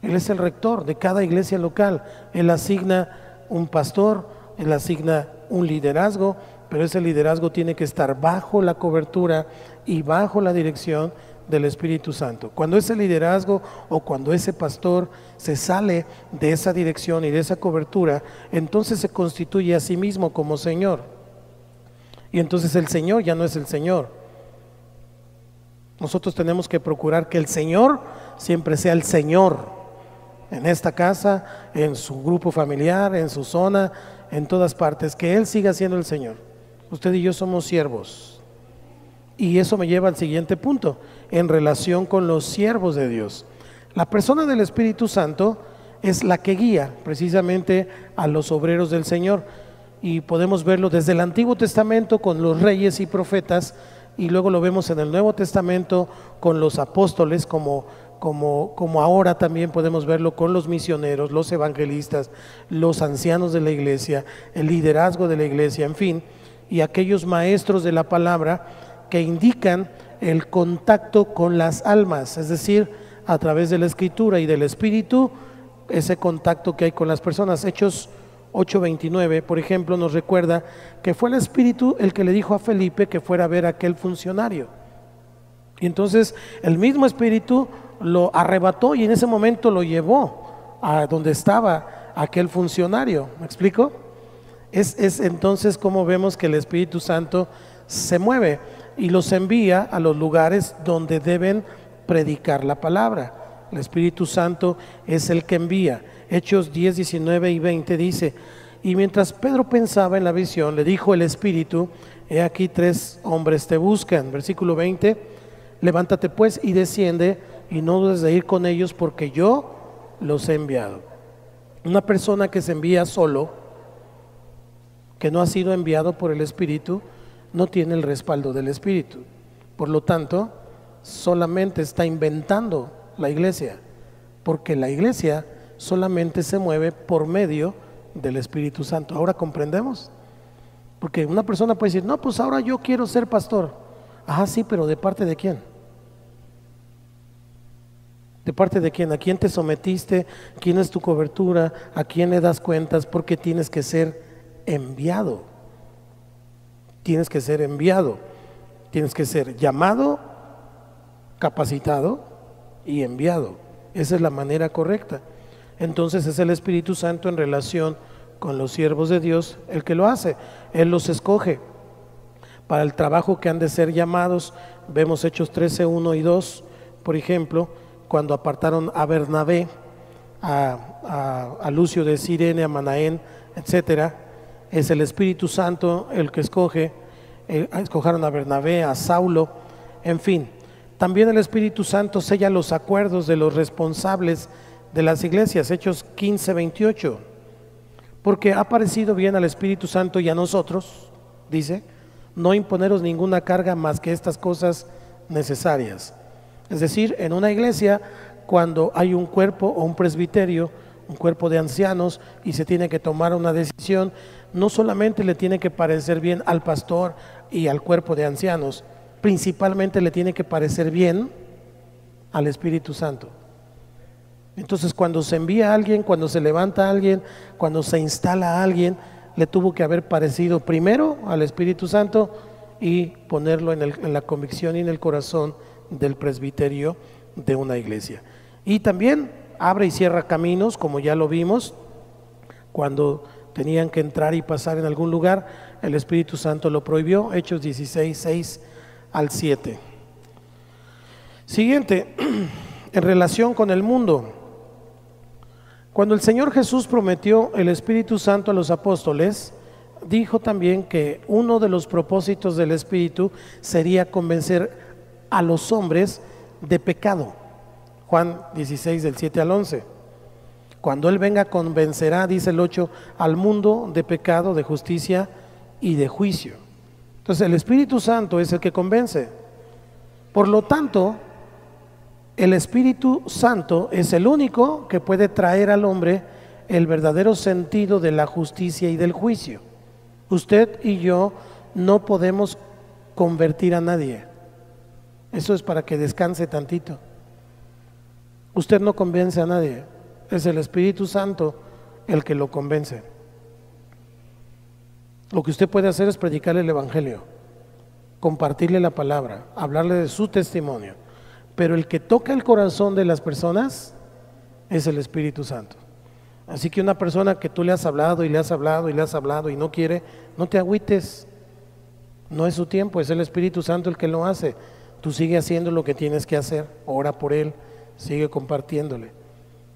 Él es el rector de cada iglesia local. Él asigna un pastor, Él asigna un liderazgo, pero ese liderazgo tiene que estar bajo la cobertura y bajo la dirección del Espíritu Santo. Cuando ese liderazgo o cuando ese pastor se sale de esa dirección y de esa cobertura, entonces se constituye a sí mismo como Señor. Y entonces el Señor ya no es el Señor. Nosotros tenemos que procurar que el Señor siempre sea el Señor en esta casa, en su grupo familiar, en su zona, en todas partes, que Él siga siendo el Señor. Usted y yo somos siervos. Y eso me lleva al siguiente punto, en relación con los siervos de Dios. La persona del Espíritu Santo es la que guía precisamente a los obreros del Señor. Y podemos verlo desde el Antiguo Testamento con los reyes y profetas, y luego lo vemos en el Nuevo Testamento con los apóstoles, como ahora también podemos verlo con los misioneros, los evangelistas, los ancianos de la iglesia, el liderazgo de la iglesia, en fin, y aquellos maestros de la palabra que indican el contacto con las almas, es decir, a través de la Escritura y del Espíritu, ese contacto que hay con las personas. Hechos 8:29, por ejemplo, nos recuerda que fue el Espíritu el que le dijo a Felipe que fuera a ver a aquel funcionario. Y entonces el mismo Espíritu lo arrebató y en ese momento lo llevó a donde estaba aquel funcionario. ¿Me explico? Es entonces como vemos que el Espíritu Santo se mueve y los envía a los lugares donde deben predicar la palabra. El Espíritu Santo es el que envía. Hechos 10, 19 y 20 dice: y mientras Pedro pensaba en la visión, le dijo el Espíritu: he aquí 3 hombres te buscan. Versículo 20: levántate pues y desciende, y no dudes de ir con ellos, porque yo los he enviado. Una persona que se envía solo, que no ha sido enviado por el Espíritu, no tiene el respaldo del Espíritu. Por lo tanto, solamente está inventando la iglesia, porque la iglesia solamente se mueve por medio del Espíritu Santo. ¿Ahora comprendemos? Porque una persona puede decir: no, pues ahora yo quiero ser pastor. Ajá, sí, pero ¿de parte de quién? ¿De parte de quién? ¿A quién te sometiste? ¿Quién es tu cobertura? ¿A quién le das cuentas? Porque tienes que ser enviado. Tienes que ser enviado. Tienes que ser llamado, capacitado y enviado. Esa es la manera correcta. Entonces es el Espíritu Santo en relación con los siervos de Dios el que lo hace. Él los escoge para el trabajo que han de ser llamados. Vemos Hechos 13, 1 y 2, por ejemplo, cuando apartaron a Bernabé, a Lucio de Cirene, a Manaén, etcétera. Es el Espíritu Santo el que escoge. Escogieron a Bernabé, a Saulo, en fin. También el Espíritu Santo sella los acuerdos de los responsables de las iglesias. Hechos 15, 28. Porque ha parecido bien al Espíritu Santo y a nosotros, dice, no imponeros ninguna carga más que estas cosas necesarias. Es decir, en una iglesia, cuando hay un cuerpo o un presbiterio, un cuerpo de ancianos, y se tiene que tomar una decisión, no solamente le tiene que parecer bien al pastor y al cuerpo de ancianos, principalmente le tiene que parecer bien al Espíritu Santo. Entonces, cuando se envía a alguien, cuando se levanta a alguien, cuando se instala a alguien, le tuvo que haber parecido primero al Espíritu Santo y ponerlo en la convicción y en el corazón del presbiterio de una iglesia. Y también abre y cierra caminos, como ya lo vimos, cuando tenían que entrar y pasar en algún lugar, el Espíritu Santo lo prohibió. Hechos 16, 6 al 7. Siguiente, en relación con el mundo. Cuando el Señor Jesús prometió el Espíritu Santo a los apóstoles, dijo también que uno de los propósitos del Espíritu sería convencer a los hombres de pecado. Juan 16 del 7 al 11. Cuando Él venga convencerá, dice el 8, al mundo de pecado, de justicia y de juicio. Entonces el Espíritu Santo es el que convence. Por lo tanto, el Espíritu Santo es el único que puede traer al hombre el verdadero sentido de la justicia y del juicio. Usted y yo no podemos convertir a nadie. Eso es para que descanse tantito. Usted no convence a nadie. Es el Espíritu Santo el que lo convence. Lo que usted puede hacer es predicarle el Evangelio, compartirle la palabra, hablarle de su testimonio. Pero el que toca el corazón de las personas es el Espíritu Santo. Así que una persona que tú le has hablado y le has hablado y le has hablado y no quiere, no te agüites. No es su tiempo, es el Espíritu Santo el que lo hace. Tú sigue haciendo lo que tienes que hacer, ora por él, sigue compartiéndole.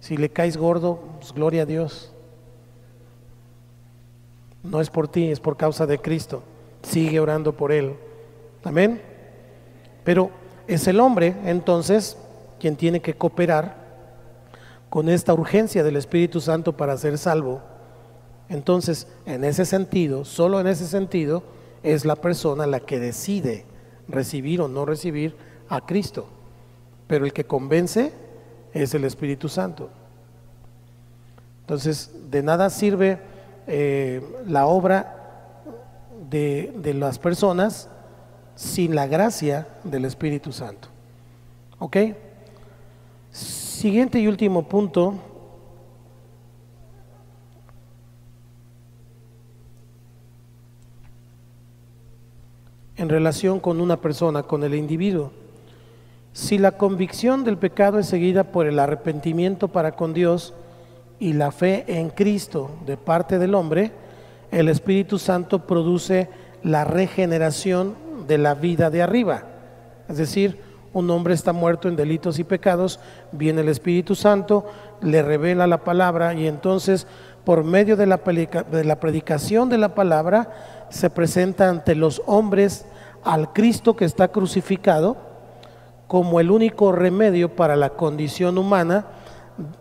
Si le caes gordo, pues gloria a Dios. No es por ti, es por causa de Cristo. Sigue orando por él. Amén. Pero es el hombre, entonces, quien tiene que cooperar con esta urgencia del Espíritu Santo para ser salvo. Entonces, en ese sentido, solo en ese sentido, es la persona la que decide recibir o no recibir a Cristo. Pero el que convence es el Espíritu Santo. Entonces, de nada sirve la obra de las personas sin la gracia del Espíritu Santo. ¿Ok? Siguiente y último punto. En relación con una persona, con el individuo. Si la convicción del pecado es seguida por el arrepentimiento para con Dios y la fe en Cristo de parte del hombre, el Espíritu Santo produce la regeneración de la vida de arriba. Es decir, un hombre está muerto en delitos y pecados, viene el Espíritu Santo, le revela la palabra y entonces por medio de la predicación de la palabra se presenta ante los hombres al Cristo que está crucificado como el único remedio para la condición humana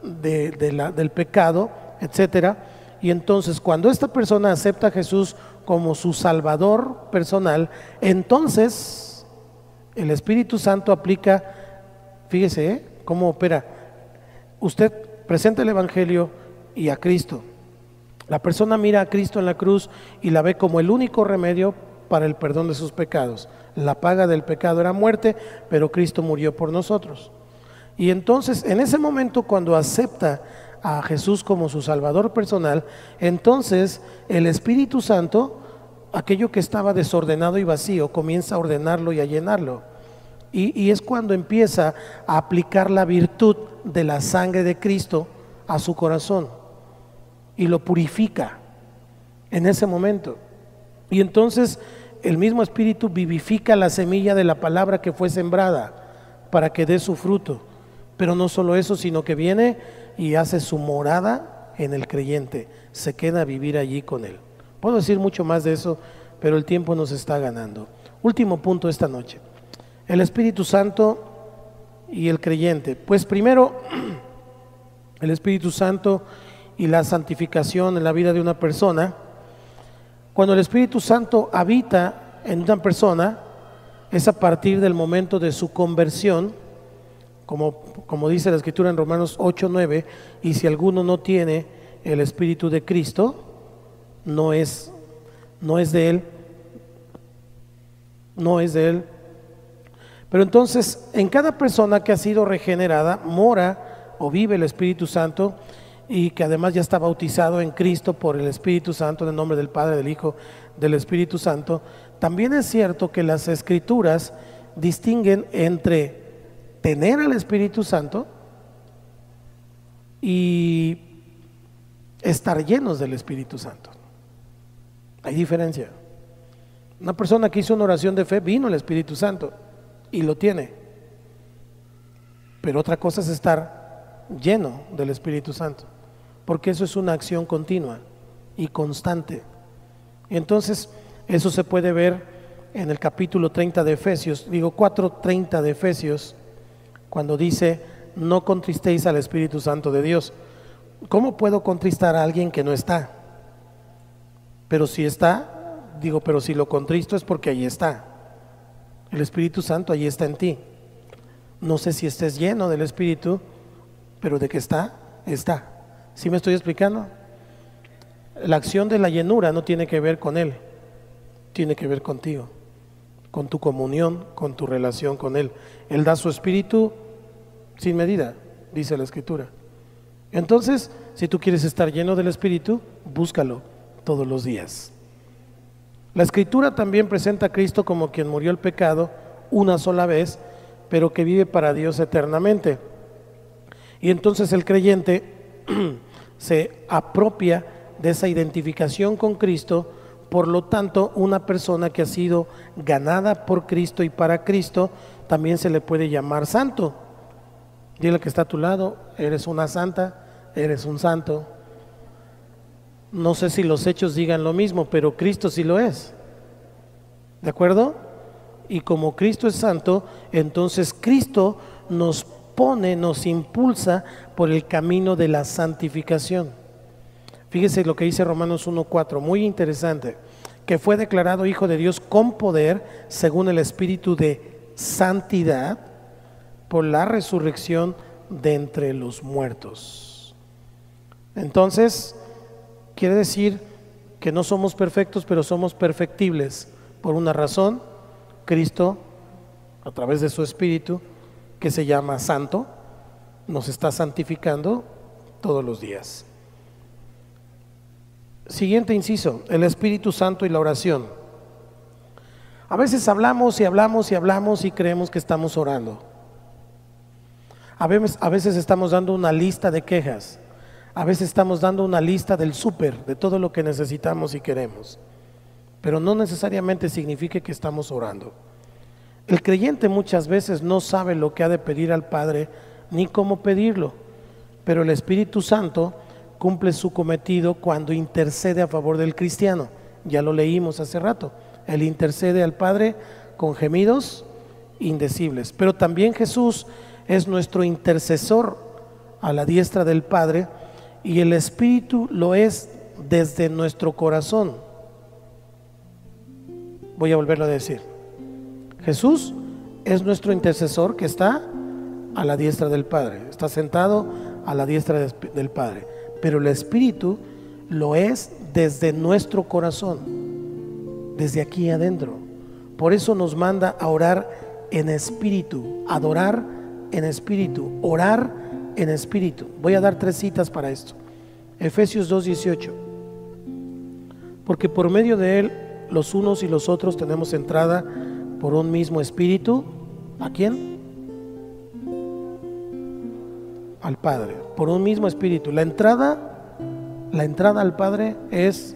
del pecado, etcétera. Y entonces cuando esta persona acepta a Jesús como su Salvador personal, entonces el Espíritu Santo aplica, fíjese cómo opera. Usted presenta el Evangelio y a Cristo. La persona mira a Cristo en la cruz y la ve como el único remedio para el perdón de sus pecados. La paga del pecado era muerte, pero Cristo murió por nosotros. Y entonces, en ese momento, cuando acepta a Jesús como su Salvador personal, entonces el Espíritu Santo, aquello que estaba desordenado y vacío, comienza a ordenarlo y a llenarlo. Y es cuando empieza a aplicar la virtud de la sangre de Cristo a su corazón y lo purifica en ese momento. Y entonces el mismo Espíritu vivifica la semilla de la palabra que fue sembrada para que dé su fruto. Pero no solo eso, sino que viene y hace su morada en el creyente, se queda a vivir allí con él. Puedo decir mucho más de eso, pero el tiempo nos está ganando. Último punto esta noche: el Espíritu Santo y el creyente. Pues primero, el Espíritu Santo y la santificación en la vida de una persona. Cuando el Espíritu Santo habita en una persona, es a partir del momento de su conversión, como dice la Escritura en Romanos 8:9, y si alguno no tiene el Espíritu de Cristo, no es de él. Pero entonces, en cada persona que ha sido regenerada, mora o vive el Espíritu Santo, y que además ya está bautizado en Cristo por el Espíritu Santo, en el nombre del Padre, del Hijo, del Espíritu Santo. También es cierto que las Escrituras distinguen entre tener al Espíritu Santo y estar llenos del Espíritu Santo. Hay diferencia. Una persona que hizo una oración de fe, vino el Espíritu Santo y lo tiene. Pero otra cosa es estar lleno del Espíritu Santo, porque eso es una acción continua y constante. Entonces, eso se puede ver en el capítulo 30 de Efesios, digo 4:30 de Efesios, cuando dice, no contristéis al Espíritu Santo de Dios. ¿Cómo puedo contristar a alguien que no está? Pero si está, digo, pero si lo contristo es porque ahí está. El Espíritu Santo ahí está en ti. No sé si estés lleno del Espíritu, pero de que está, está. ¿Sí me estoy explicando? La acción de la llenura no tiene que ver con Él, tiene que ver contigo, con tu comunión, con tu relación con Él. Él da su Espíritu sin medida, dice la Escritura. Entonces, si tú quieres estar lleno del Espíritu, búscalo todos los días. La Escritura también presenta a Cristo como quien murió el pecado una sola vez, pero que vive para Dios eternamente. Y entonces el creyente se apropia de esa identificación con Cristo. Por lo tanto, una persona que ha sido ganada por Cristo y para Cristo, también se le puede llamar santo. Dile al que está a tu lado, eres una santa, eres un santo. No sé si los hechos digan lo mismo, pero Cristo sí lo es. ¿De acuerdo? Y como Cristo es santo, entonces Cristo nos pone, nos impulsa por el camino de la santificación. Fíjese lo que dice Romanos 1:4, muy interesante, que fue declarado Hijo de Dios con poder, según el Espíritu de santidad, por la resurrección de entre los muertos. Entonces, quiere decir que no somos perfectos, pero somos perfectibles por una razón. Cristo, a través de su Espíritu, que se llama Santo, nos está santificando todos los días. Siguiente inciso, el Espíritu Santo y la oración. A veces hablamos y hablamos y hablamos y creemos que estamos orando. A veces estamos dando una lista de quejas. A veces estamos dando una lista del súper, de todo lo que necesitamos y queremos. Pero no necesariamente significa que estamos orando. El creyente muchas veces no sabe lo que ha de pedir al Padre ni cómo pedirlo, pero el Espíritu Santo cumple su cometido cuando intercede a favor del cristiano. Ya lo leímos hace rato. Él intercede al Padre con gemidos indecibles. Pero también Jesús es nuestro intercesor a la diestra del Padre, y el Espíritu lo es desde nuestro corazón. Voy a volverlo a decir. Jesús es nuestro intercesor que está a la diestra del Padre, está sentado a la diestra del Padre, pero el Espíritu lo es desde nuestro corazón, desde aquí adentro. Por eso nos manda a orar en espíritu, adorar en espíritu, orar en espíritu. Voy a dar 3 citas para esto. Efesios 2:18. Porque por medio de él los unos y los otros tenemos entrada por un mismo espíritu. ¿A quién? Al Padre, por un mismo espíritu. La entrada al Padre es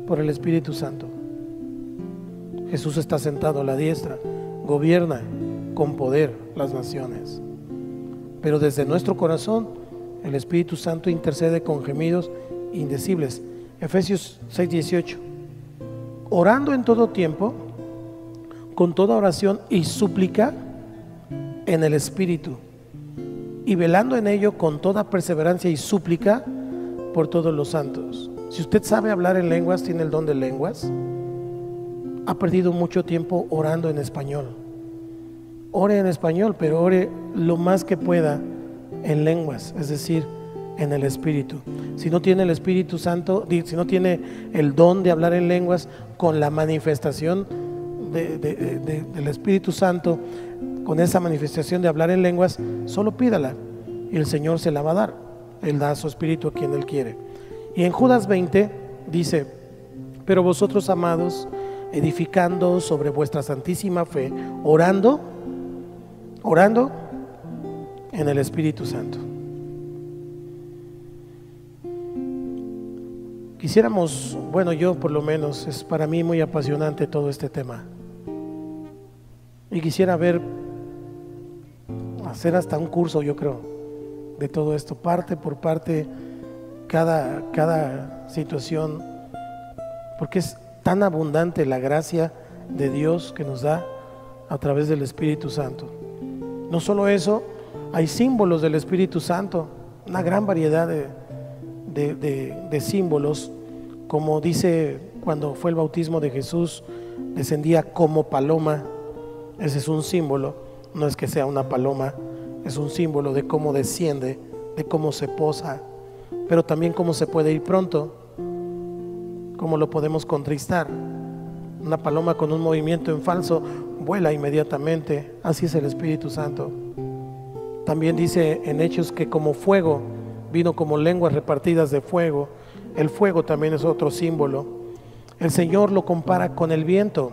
por el Espíritu Santo. Jesús está sentado a la diestra, gobierna con poder las naciones. Pero desde nuestro corazón, el Espíritu Santo intercede con gemidos indecibles. Efesios 6:18. Orando en todo tiempo, con toda oración y súplica en el Espíritu, y velando en ello con toda perseverancia y súplica por todos los santos. Si usted sabe hablar en lenguas, tiene el don de lenguas, ha perdido mucho tiempo orando en español. Ore en español, pero ore lo más que pueda en lenguas, es decir, en el Espíritu. Si no tiene el Espíritu Santo, si no tiene el don de hablar en lenguas con la manifestación del Espíritu Santo, con esa manifestación de hablar en lenguas, solo pídala y el Señor se la va a dar. Él da su Espíritu a quien Él quiere. Y en Judas 20 dice: pero vosotros, amados, edificando sobre vuestra santísima fe, orando en el Espíritu Santo. Quisiéramos, bueno, yo por lo menos, es para mí muy apasionante todo este tema, y quisiera hacer hasta un curso, yo creo, de todo esto, parte por parte, cada situación, porque tan abundante la gracia de Dios que nos da a través del Espíritu Santo. No solo eso, hay símbolos del Espíritu Santo, una gran variedad de símbolos, como dice cuando fue el bautismo de Jesús, descendía como paloma. Ese es un símbolo, no es que sea una paloma, es un símbolo de cómo desciende, de cómo se posa, pero también cómo se puede ir pronto, cómo lo podemos contristar. Una paloma con un movimiento en falso vuela inmediatamente. Así es el Espíritu Santo. También dice en Hechos que como fuego, vino como lenguas repartidas de fuego. El fuego también es otro símbolo. El Señor lo compara con el viento.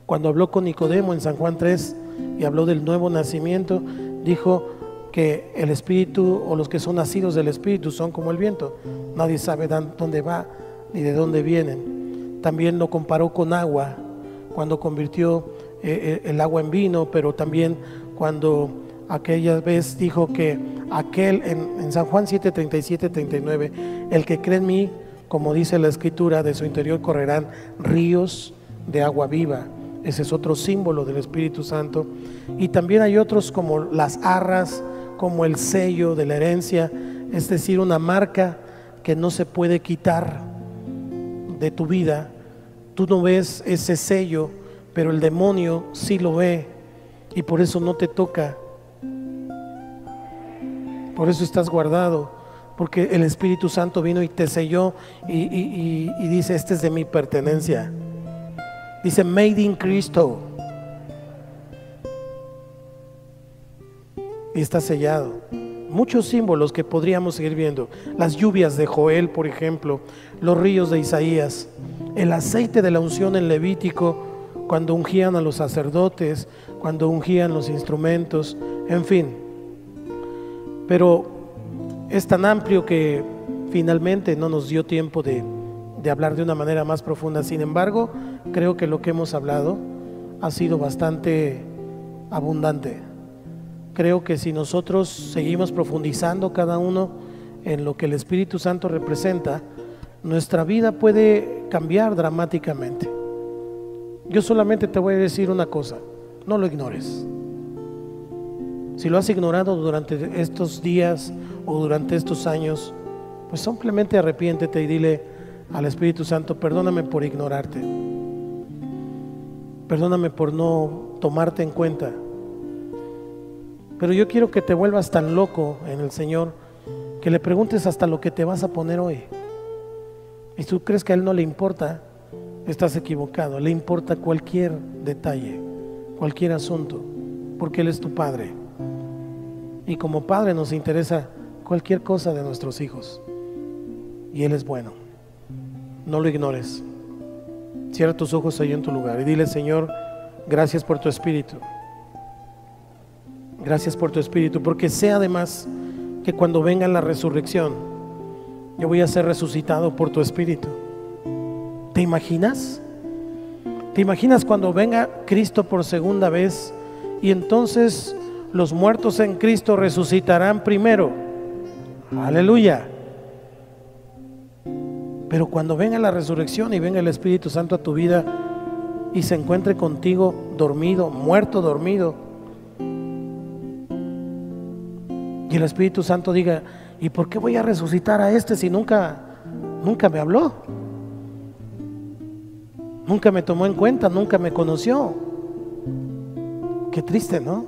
Cuando habló con Nicodemo en San Juan 3 y habló del nuevo nacimiento, dijo que el Espíritu, o los que son nacidos del Espíritu, son como el viento. Nadie sabe dónde va ni de dónde vienen. También lo comparó con agua, cuando convirtió el agua en vino, pero también cuando aquella vez dijo que en San Juan 7, 37, 39, el que cree en mí, como dice la Escritura, de su interior correrán ríos de agua viva. Ese es otro símbolo del Espíritu Santo. Y también hay otros como las arras, como el sello de la herencia, es decir, una marca que no se puede quitar de tu vida. Tú no ves ese sello, pero el demonio sí lo ve, y por eso no te toca. Por eso estás guardado, porque el Espíritu Santo vino y te selló y dice: este es de mi pertenencia. Dice Made in Cristo, y está sellado. Muchos símbolos que podríamos seguir viendo: las lluvias de Joel, por ejemplo, los ríos de Isaías, el aceite de la unción en Levítico, cuando ungían a los sacerdotes, cuando ungían los instrumentos, en fin. Pero es tan amplio que finalmente no nos dio tiempo de hablar de una manera más profunda. Sin embargo, creo que lo que hemos hablado ha sido bastante abundante. Creo que si nosotros seguimos profundizando cada uno en lo que el Espíritu Santo representa, nuestra vida puede cambiar dramáticamente. Yo solamente te voy a decir una cosa: no lo ignores. Si lo has ignorado durante estos días o durante estos años, pues simplemente arrepiéntete y dile al Espíritu Santo: perdóname por ignorarte, perdóname por no tomarte en cuenta. Pero yo quiero que te vuelvas tan loco en el Señor que le preguntes hasta lo que te vas a poner hoy. Y tú crees que a Él no le importa, estás equivocado. Le importa cualquier detalle, cualquier asunto, porque Él es tu Padre. Y como Padre nos interesa cualquier cosa de nuestros hijos, y Él es bueno. No lo ignores. Cierra tus ojos ahí en tu lugar y dile: Señor, gracias por tu Espíritu. Gracias por tu Espíritu, porque sé además que cuando venga la resurrección, yo voy a ser resucitado por tu Espíritu. ¿Te imaginas? ¿Te imaginas cuando venga Cristo por segunda vez y entonces los muertos en Cristo resucitarán primero? Aleluya. Pero cuando venga la resurrección y venga el Espíritu Santo a tu vida y se encuentre contigo dormido, muerto dormido, y el Espíritu Santo diga: ¿y por qué voy a resucitar a este si nunca me habló? Nunca me tomó en cuenta, nunca me conoció. Qué triste, ¿no?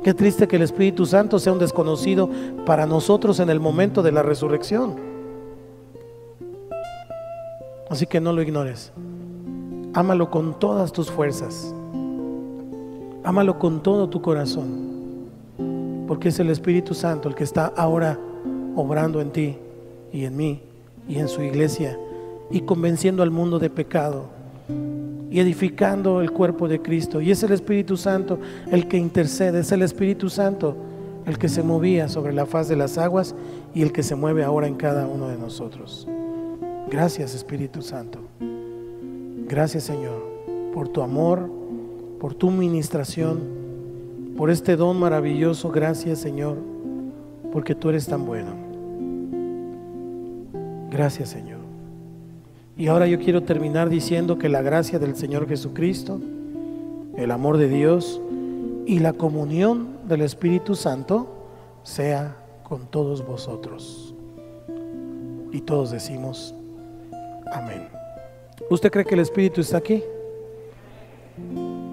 Qué triste que el Espíritu Santo sea un desconocido para nosotros en el momento de la resurrección. Así que no lo ignores. Ámalo con todas tus fuerzas. Ámalo con todo tu corazón, porque es el Espíritu Santo el que está ahora obrando en ti y en mí y en su iglesia, y convenciendo al mundo de pecado y edificando el cuerpo de Cristo. Y es el Espíritu Santo el que intercede, es el Espíritu Santo el que se movía sobre la faz de las aguas y el que se mueve ahora en cada uno de nosotros. Gracias, Espíritu Santo. Gracias, Señor, por tu amor, por tu ministración, por este don maravilloso. Gracias, Señor, porque tú eres tan bueno. Gracias, Señor. Y ahora yo quiero terminar diciendo que la gracia del Señor Jesucristo, el amor de Dios y la comunión del Espíritu Santo sea con todos vosotros. Y todos decimos amén. ¿Usted cree que el Espíritu está aquí?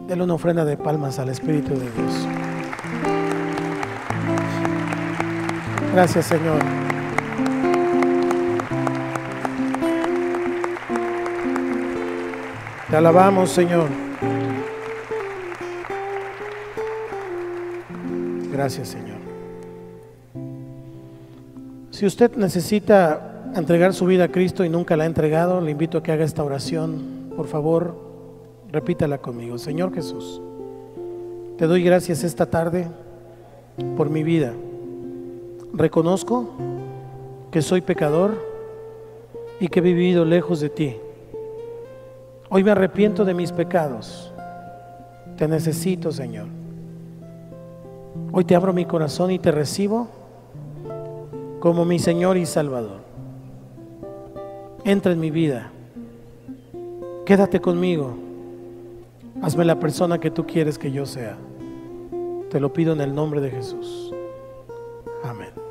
Denle una ofrenda de palmas al Espíritu de Dios. Gracias, Señor. Te alabamos, Señor. Gracias, Señor. Si usted necesita entregar su vida a Cristo y nunca la ha entregado, le invito a que haga esta oración. Por favor, repítala conmigo. Señor Jesús, te doy gracias esta tarde por mi vida. Reconozco que soy pecador y que he vivido lejos de ti. Hoy me arrepiento de mis pecados. Te necesito, Señor. Hoy te abro mi corazón y te recibo como mi Señor y Salvador. Entra en mi vida. Quédate conmigo. Hazme la persona que tú quieres que yo sea. Te lo pido en el nombre de Jesús. Amén.